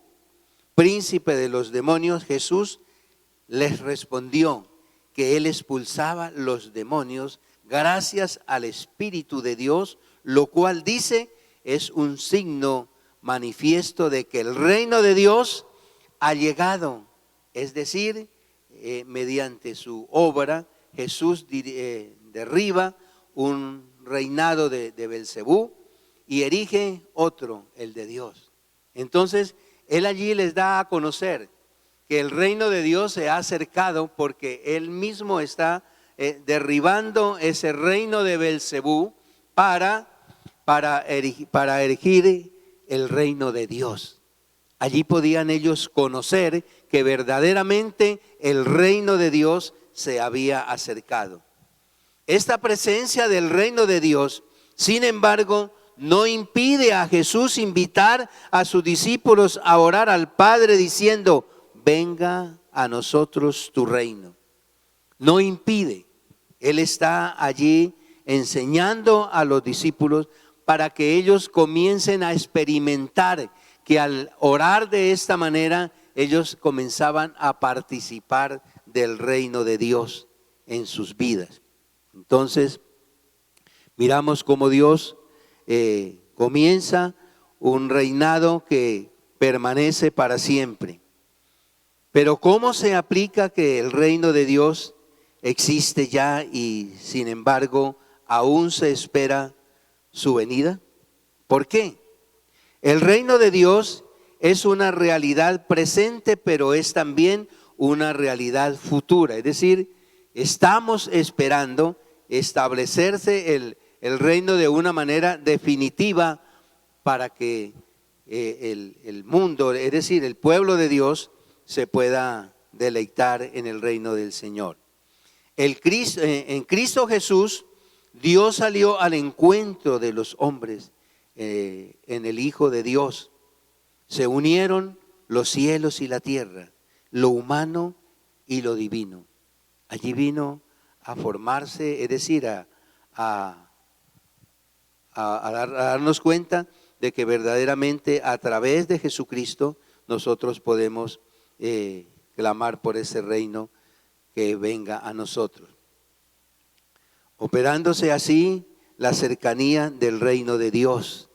C: príncipe de los demonios, Jesús les respondió que él expulsaba los demonios gracias al Espíritu de Dios, lo cual dice es un signo manifiesto de que el reino de Dios ha llegado. Es decir, mediante su obra Jesús derriba un reinado de Belcebú y erige otro, el de Dios. Entonces él allí les da a conocer que el reino de Dios se ha acercado porque él mismo está derribando ese reino de Belcebú para erigir el reino de Dios. Allí podían ellos conocer que verdaderamente el reino de Dios se había acercado. Esta presencia del reino de Dios, sin embargo, no impide a Jesús invitar a sus discípulos a orar al Padre diciendo: venga a nosotros tu reino. No impide. Él está allí enseñando a los discípulos para que ellos comiencen a experimentar que al orar de esta manera, ellos comenzaban a participar del reino de Dios en sus vidas. Entonces, miramos cómo Dios comienza un reinado que permanece para siempre. Pero ¿cómo se aplica que el reino de Dios existe ya y sin embargo aún se espera su venida? ¿Por qué? El reino de Dios es una realidad presente, pero es también una realidad futura. Es decir, estamos esperando establecerse el reino de una manera definitiva para que el mundo, es decir, el pueblo de Dios, se pueda deleitar en el reino del Señor. En Cristo Jesús, Dios salió al encuentro de los hombres en el Hijo de Dios. Se unieron los cielos y la tierra, lo humano y lo divino. Allí vino a formarse, es decir, a darnos cuenta de que verdaderamente a través de Jesucristo nosotros podemos clamar por ese reino que venga a nosotros. Operándose así la cercanía del reino de Dios.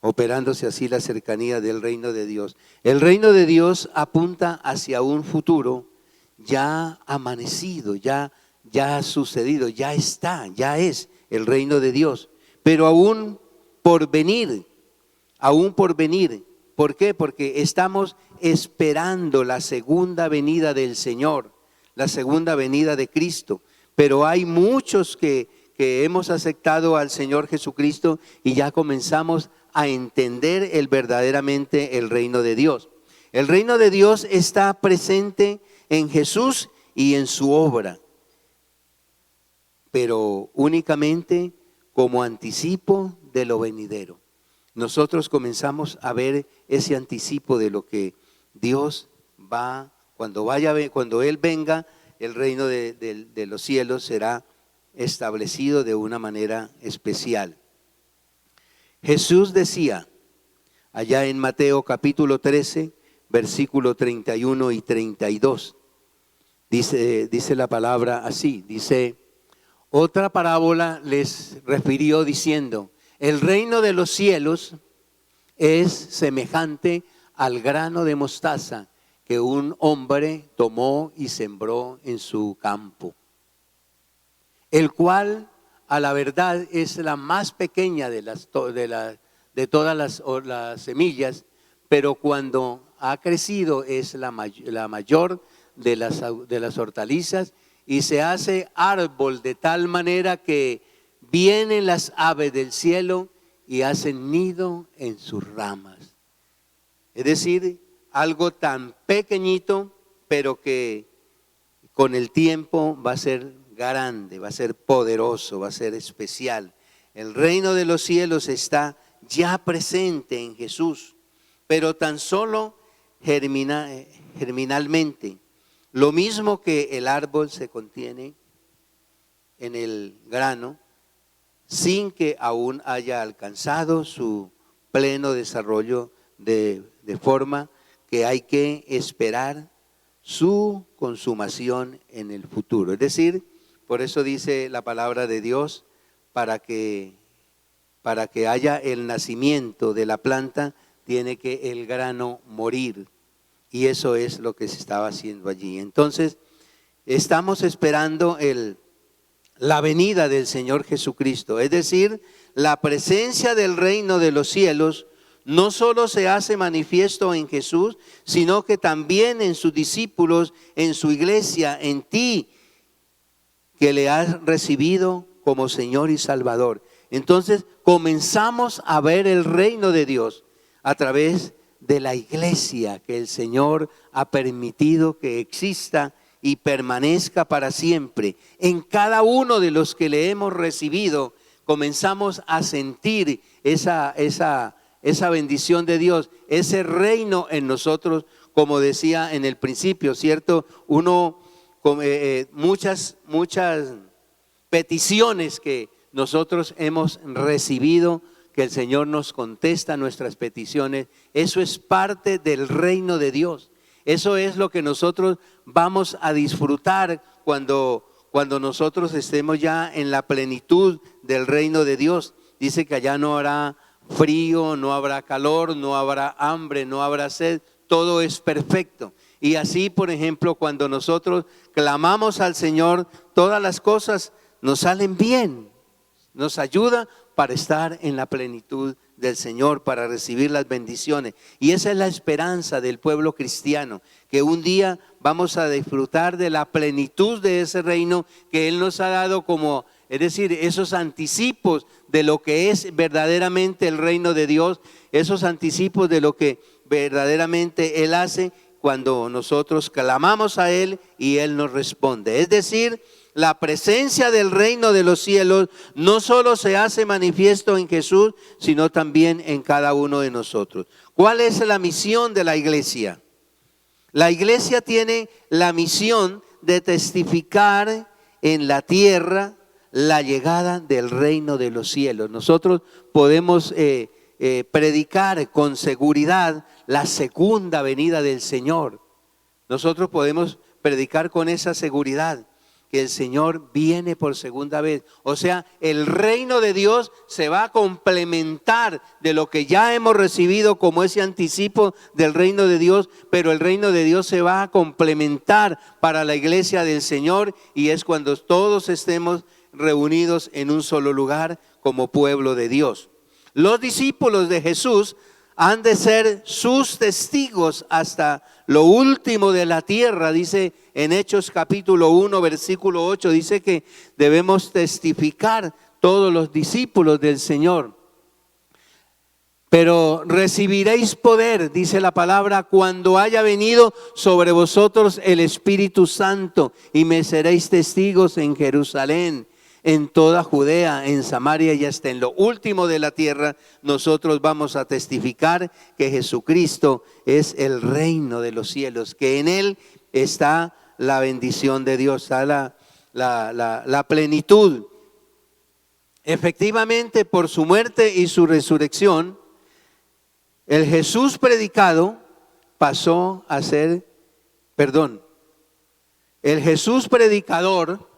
C: Operándose así la cercanía del reino de Dios. El reino de Dios apunta hacia un futuro ya amanecido, ya ha sucedido, ya está, ya es el reino de Dios. Pero aún por venir, aún por venir. ¿Por qué? Porque estamos esperando la segunda venida del Señor, la segunda venida de Cristo. Pero hay muchos que hemos aceptado al Señor Jesucristo y ya comenzamos a entender verdaderamente el reino de Dios. El reino de Dios está presente en Jesús y en su obra, pero únicamente como anticipo de lo venidero. Nosotros comenzamos a ver ese anticipo de lo que Dios va, cuando Él venga, el reino de los cielos será establecido de una manera especial. Jesús decía, allá en Mateo capítulo 13, versículo 31 y 32, dice la palabra así, dice: otra parábola les refirió diciendo: el reino de los cielos es semejante al grano de mostaza que un hombre tomó y sembró en su campo, el cual a la verdad es la más pequeña de todas las semillas, pero cuando ha crecido es la mayor de las hortalizas y se hace árbol de tal manera que vienen las aves del cielo y hacen nido en sus ramas. Es decir, algo tan pequeñito, pero que con el tiempo va a ser grande, va a ser poderoso, va a ser especial. El reino de los cielos está ya presente en Jesús, pero tan solo germinalmente. Lo mismo que el árbol se contiene en el grano, sin que aún haya alcanzado su pleno desarrollo de forma que hay que esperar su consumación en el futuro. Es decir, por eso dice la palabra de Dios, para que haya el nacimiento de la planta, tiene que el grano morir. Y eso es lo que se estaba haciendo allí. Entonces, estamos esperando la venida del Señor Jesucristo. Es decir, la presencia del reino de los cielos no solo se hace manifiesto en Jesús, sino que también en sus discípulos, en su iglesia, en ti, que le has recibido como Señor y Salvador. Entonces comenzamos a ver el reino de Dios a través de la iglesia que el Señor ha permitido que exista y permanezca para siempre. En cada uno de los que le hemos recibido comenzamos a sentir esa bendición de Dios, ese reino en nosotros, como decía en el principio, ¿cierto? Muchas peticiones que nosotros hemos recibido, que el Señor nos contesta nuestras peticiones, eso es parte del reino de Dios. Eso es lo que nosotros vamos a disfrutar cuando nosotros estemos ya en la plenitud del reino de Dios. Dice que allá no habrá frío, no habrá calor, no habrá hambre, no habrá sed, todo es perfecto. Y así, por ejemplo, cuando nosotros clamamos al Señor, todas las cosas nos salen bien, nos ayuda para estar en la plenitud del Señor, para recibir las bendiciones. Y esa es la esperanza del pueblo cristiano, que un día vamos a disfrutar de la plenitud de ese reino que Él nos ha dado, como, es decir, esos anticipos de lo que es verdaderamente el reino de Dios, esos anticipos de lo que verdaderamente Él hace cuando nosotros clamamos a Él y Él nos responde. Es decir, la presencia del reino de los cielos no solo se hace manifiesto en Jesús, sino también en cada uno de nosotros. ¿Cuál es la misión de la iglesia? La iglesia tiene la misión de testificar en la tierra la llegada del reino de los cielos. Nosotros podemos predicar con seguridad la segunda venida del Señor. Nosotros podemos predicar con esa seguridad que el Señor viene por segunda vez. O sea, el reino de Dios se va a complementar de lo que ya hemos recibido como ese anticipo del reino de Dios, pero el reino de Dios se va a complementar para la iglesia del Señor, y es cuando todos estemos reunidos en un solo lugar como pueblo de Dios. Los discípulos de Jesús han de ser sus testigos hasta lo último de la tierra. Dice en Hechos capítulo 1 versículo 8, dice que debemos testificar todos los discípulos del Señor. Pero recibiréis poder, dice la palabra, cuando haya venido sobre vosotros el Espíritu Santo, y me seréis testigos en Jerusalén, en toda Judea, en Samaria y hasta en lo último de la tierra. Nosotros vamos a testificar que Jesucristo es el reino de los cielos, que en Él está la bendición de Dios, está la plenitud. Efectivamente, por su muerte y su resurrección, el Jesús predicado pasó a ser, el Jesús predicador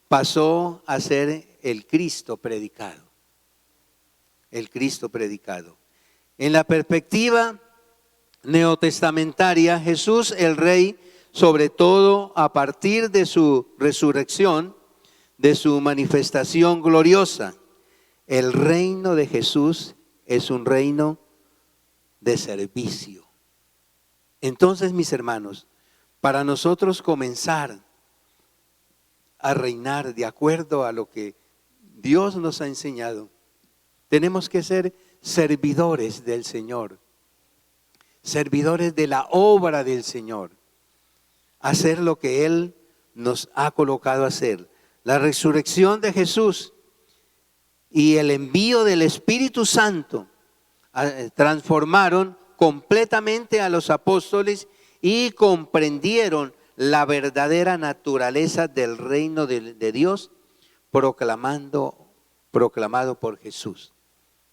C: pasó a ser el Cristo predicado. El Cristo predicado. En la perspectiva neotestamentaria, Jesús el Rey, sobre todo a partir de su resurrección, de su manifestación gloriosa, el reino de Jesús es un reino de servicio. Entonces, mis hermanos, para nosotros comenzar a reinar de acuerdo a lo que Dios nos ha enseñado, tenemos que ser servidores del Señor, servidores de la obra del Señor, hacer lo que Él nos ha colocado a hacer. La resurrección de Jesús y el envío del Espíritu Santo transformaron completamente a los apóstoles y comprendieron la verdadera naturaleza del reino de Dios proclamado por Jesús.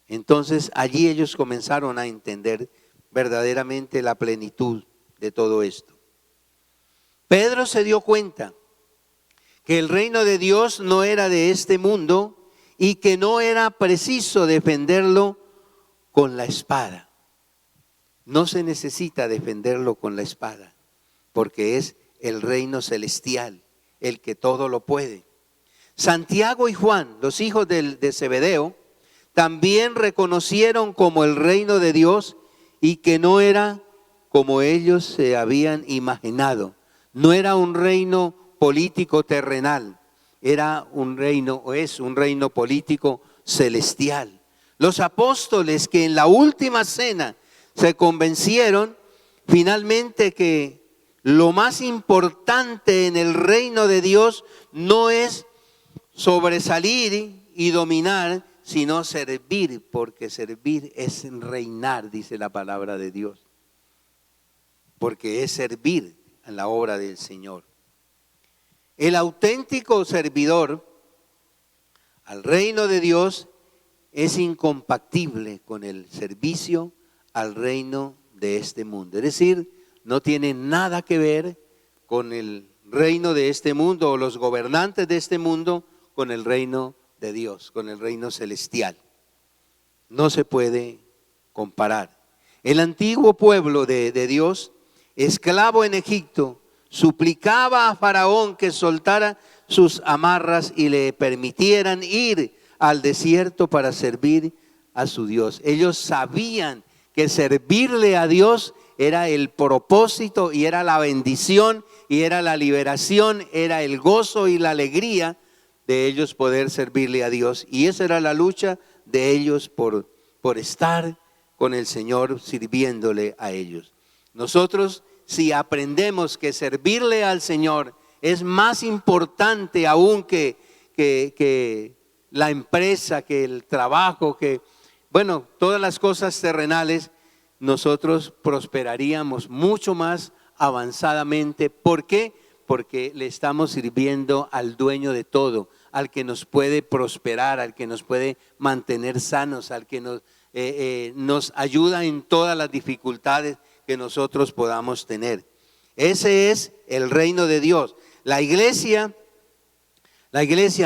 C: Entonces allí ellos comenzaron a entender verdaderamente la plenitud de todo esto. Pedro se dio cuenta que el reino de Dios no era de este mundo y que no era preciso defenderlo con la espada. No se necesita defenderlo con la espada, porque es el reino celestial, el que todo lo puede. Santiago y Juan, los hijos de Zebedeo, también reconocieron como el reino de Dios y que no era como ellos se habían imaginado. No era un reino político terrenal, era un reino, o es un reino político celestial. Los apóstoles, que en la última cena se convencieron finalmente que lo más importante en el reino de Dios no es sobresalir y dominar, sino servir, porque servir es reinar, dice la palabra de Dios. Porque es servir en la obra del Señor. El auténtico servidor al reino de Dios es incompatible con el servicio al reino de este mundo. Es decir, no tiene nada que ver con el reino de este mundo o los gobernantes de este mundo con el reino de Dios, con el reino celestial. No se puede comparar. El antiguo pueblo de Dios, esclavo en Egipto, suplicaba a Faraón que soltara sus amarras y le permitieran ir al desierto para servir a su Dios. Ellos sabían que servirle a Dios era el propósito y era la bendición y era la liberación, era el gozo y la alegría de ellos poder servirle a Dios. Y esa era la lucha de ellos por estar con el Señor sirviéndole a ellos. Nosotros, si aprendemos que servirle al Señor es más importante aún que la empresa, que el trabajo, que bueno, todas las cosas terrenales, nosotros prosperaríamos mucho más avanzadamente. ¿Por qué? Porque le estamos sirviendo al dueño de todo, al que nos puede prosperar, al que nos puede mantener sanos, al que nos ayuda en todas las dificultades que nosotros podamos tener. Ese es el reino de Dios. La iglesia,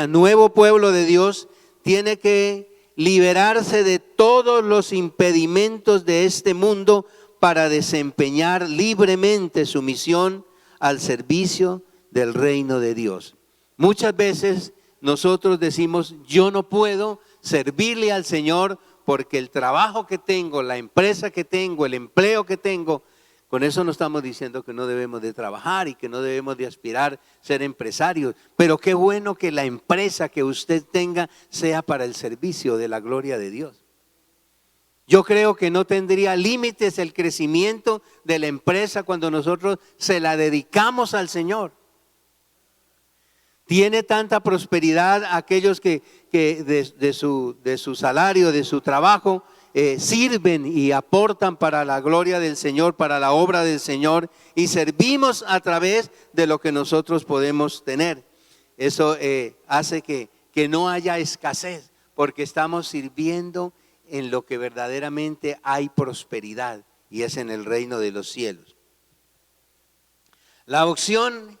C: nuevo pueblo de Dios, tiene que liberarse de todos los impedimentos de este mundo para desempeñar libremente su misión al servicio del reino de Dios. Muchas veces nosotros decimos, yo no puedo servirle al Señor porque el trabajo que tengo, la empresa que tengo, el empleo que tengo. Con eso no estamos diciendo que no debemos de trabajar y que no debemos de aspirar a ser empresarios, pero qué bueno que la empresa que usted tenga sea para el servicio de la gloria de Dios. Yo creo que no tendría límites el crecimiento de la empresa cuando nosotros se la dedicamos al Señor. Tiene tanta prosperidad aquellos que de su salario, de su trabajo, sirven y aportan para la gloria del Señor, para la obra del Señor, y servimos a través de lo que nosotros podemos tener. Eso hace que no haya escasez, porque estamos sirviendo en lo que verdaderamente hay prosperidad, y es en el reino de los cielos. La opción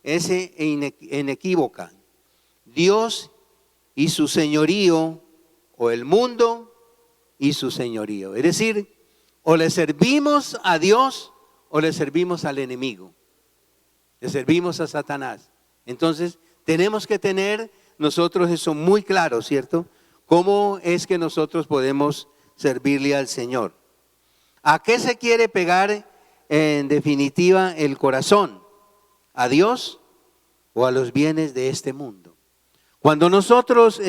C: es inequívoca: Dios y su señorío, o el mundo y su señorío. Es decir, o le servimos a Dios o le servimos al enemigo, le servimos a Satanás. Entonces tenemos que tener nosotros eso muy claro, ¿cierto? ¿Cómo es que nosotros podemos servirle al Señor? ¿A qué se quiere pegar en definitiva el corazón? ¿A Dios o a los bienes de este mundo? Cuando nosotros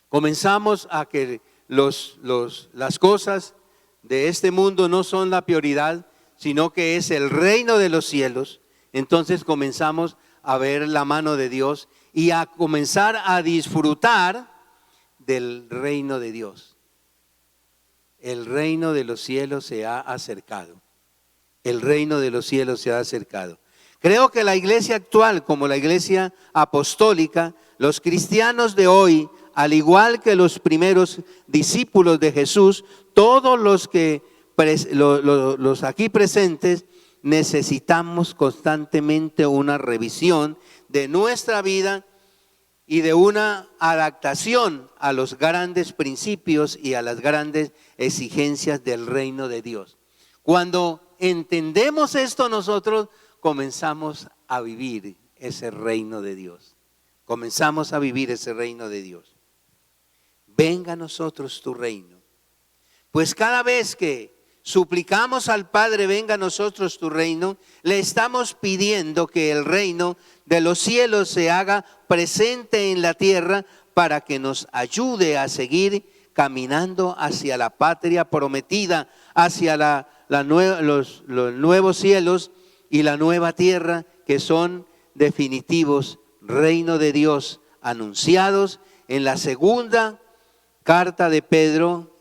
C: comenzamos a que las cosas de este mundo no son la prioridad, sino que es el reino de los cielos, entonces comenzamos a ver la mano de Dios y a comenzar a disfrutar del reino de Dios. El reino de los cielos se ha acercado. El reino de los cielos se ha acercado. Creo que la iglesia actual, como la iglesia apostólica, los cristianos de hoy, al igual que los primeros discípulos de Jesús, todos los aquí presentes, necesitamos constantemente una revisión de nuestra vida y de una adaptación a los grandes principios y a las grandes exigencias del reino de Dios. Cuando entendemos esto, nosotros comenzamos a vivir ese reino de Dios. Comenzamos a vivir ese reino de Dios. Venga a nosotros tu reino. Pues cada vez que suplicamos al Padre, venga a nosotros tu reino, le estamos pidiendo que el reino de los cielos se haga presente en la tierra para que nos ayude a seguir caminando hacia la patria prometida, hacia los nuevos cielos y la nueva tierra, que son definitivos reino de Dios anunciados en la segunda carta de Pedro,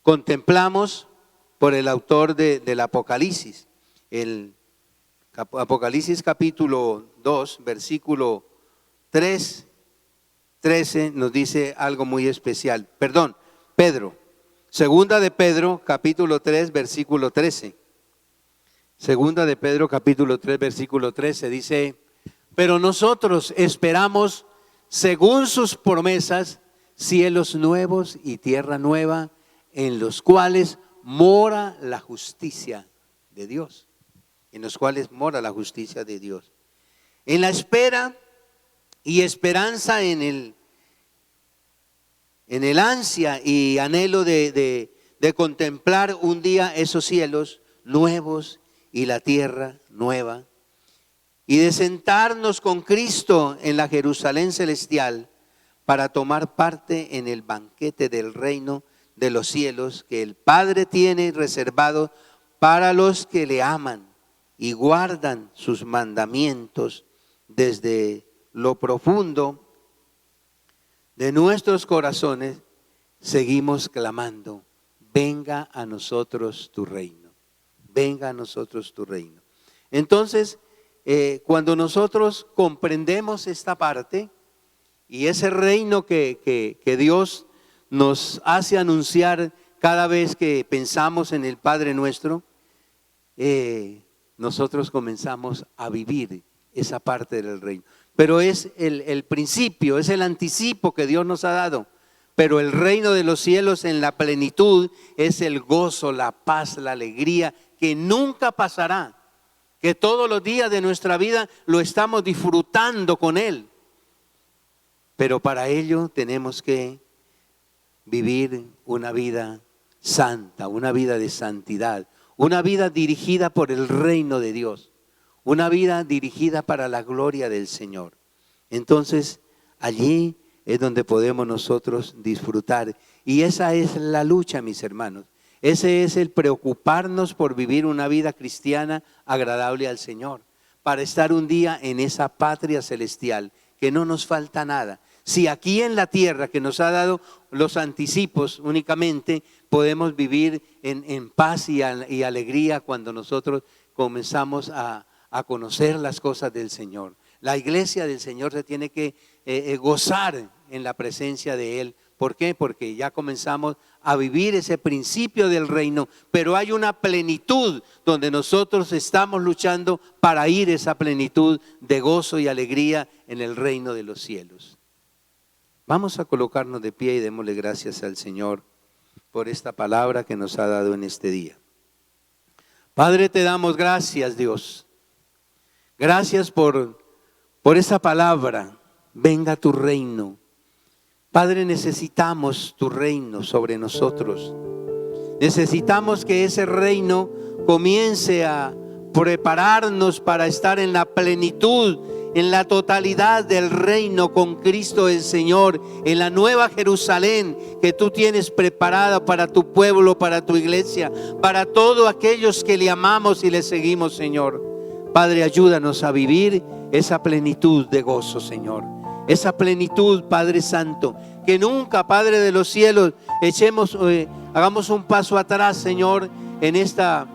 C: contemplamos por el autor del Apocalipsis. El Apocalipsis capítulo 2, versículo 13 nos dice algo muy especial. Perdón, Pedro. Segunda de Pedro, capítulo 3, versículo 13. Segunda de Pedro, capítulo 3, versículo 13 dice: pero nosotros esperamos, según sus promesas, cielos nuevos y tierra nueva, en los cuales mora la justicia de Dios. En los cuales mora la justicia de Dios. En la espera y esperanza, en el ansia y anhelo de contemplar un día esos cielos nuevos y la tierra nueva, y de sentarnos con Cristo en la Jerusalén celestial para tomar parte en el banquete del reino de los cielos que el Padre tiene reservado para los que le aman y guardan sus mandamientos. Desde lo profundo de nuestros corazones seguimos clamando: venga a nosotros tu reino, venga a nosotros tu reino. Entonces, cuando nosotros comprendemos esta parte y ese reino que Dios nos hace anunciar cada vez que pensamos en el Padre Nuestro, nosotros comenzamos a vivir esa parte del reino. Pero es el principio, es el anticipo que Dios nos ha dado. Pero el reino de los cielos en la plenitud es el gozo, la paz, la alegría que nunca pasará, que todos los días de nuestra vida lo estamos disfrutando con Él. Pero para ello tenemos que vivir una vida santa, una vida de santidad, una vida dirigida por el reino de Dios, una vida dirigida para la gloria del Señor. Entonces, allí es donde podemos nosotros disfrutar. Y esa es la lucha, mis hermanos. Ese es el preocuparnos por vivir una vida cristiana agradable al Señor, para estar un día en esa patria celestial, que no nos falta nada. Si aquí en la tierra, que nos ha dado los anticipos únicamente, podemos vivir en paz y alegría cuando nosotros comenzamos a conocer las cosas del Señor. La iglesia del Señor se tiene que gozar en la presencia de Él. ¿Por qué? Porque ya comenzamos a vivir ese principio del reino, pero hay una plenitud donde nosotros estamos luchando para ir a esa plenitud de gozo y alegría en el reino de los cielos. Vamos a colocarnos de pie y démosle gracias al Señor por esta palabra que nos ha dado en este día. Padre, te damos gracias, Dios. Gracias por esa palabra. Venga tu reino. Padre, necesitamos tu reino sobre nosotros. Necesitamos que ese reino comience a prepararnos para estar en la plenitud, en la totalidad del reino con Cristo el Señor, en la nueva Jerusalén que tú tienes preparada para tu pueblo, para tu iglesia, para todos aquellos que le amamos y le seguimos, Señor. Padre, ayúdanos a vivir esa plenitud de gozo, Señor. Esa plenitud, Padre Santo, que nunca, Padre de los cielos, hagamos un paso atrás, Señor, en esta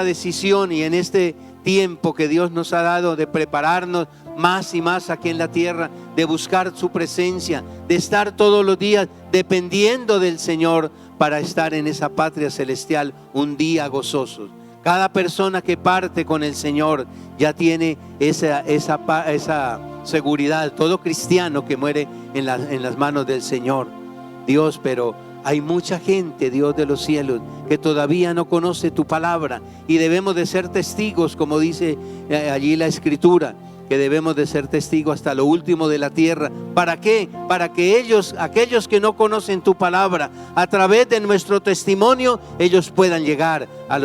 C: decisión y en este tiempo que Dios nos ha dado de prepararnos más y más aquí en la tierra, de buscar su presencia, de estar todos los días dependiendo del Señor para estar en esa patria celestial un día gozosos. Cada persona que parte con el Señor ya tiene esa seguridad. Todo cristiano que muere en las manos del Señor, Dios, pero hay mucha gente, Dios de los cielos, que todavía no conoce tu palabra, y debemos de ser testigos, como dice allí la Escritura, que debemos de ser testigos hasta lo último de la tierra. ¿Para qué? Para que aquellos que no conocen tu palabra, a través de nuestro testimonio, ellos puedan llegar a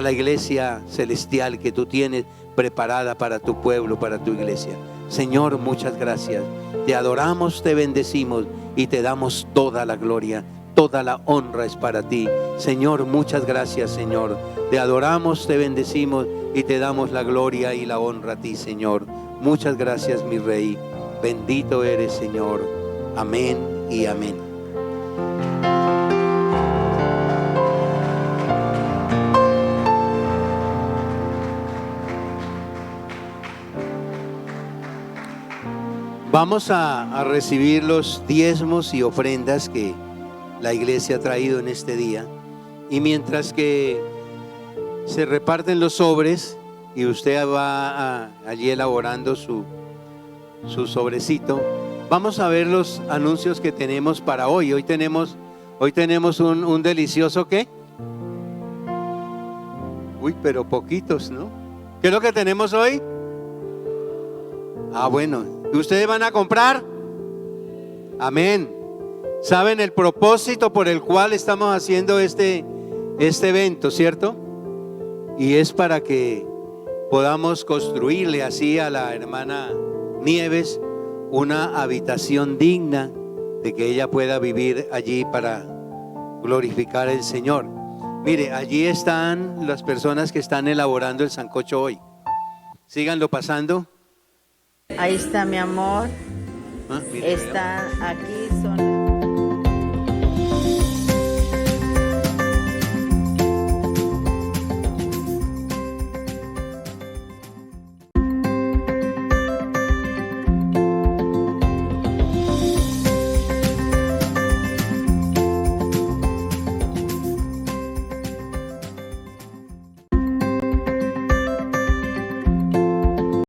C: la iglesia celestial que tú tienes preparada para tu pueblo, para tu iglesia. Señor, muchas gracias. Te adoramos, te bendecimos y te damos toda la gloria toda la honra es para ti. Señor, muchas gracias, Señor. Te adoramos, te bendecimos y te damos la gloria y la honra a ti, Señor. Muchas gracias, mi Rey. Bendito eres, Señor. Amén y amén. Vamos a recibir los diezmos y ofrendas que la iglesia ha traído en este día. Y mientras que se reparten los sobres y usted va allí elaborando su sobrecito, vamos a ver los anuncios que tenemos para hoy. Hoy tenemos un delicioso ¿qué? Uy, pero poquitos, ¿no? ¿Qué es lo que tenemos hoy? Ah, bueno. ¿Ustedes van a comprar? Amén. ¿Saben el propósito por el cual estamos haciendo este evento, cierto? Y es para que podamos construirle así a la hermana Nieves una habitación digna de que ella pueda vivir allí para glorificar al Señor. Mire, allí están las personas que están elaborando el sancocho hoy. Síganlo pasando.
B: Ahí está mi amor.
C: Mire,
B: Están aquí, son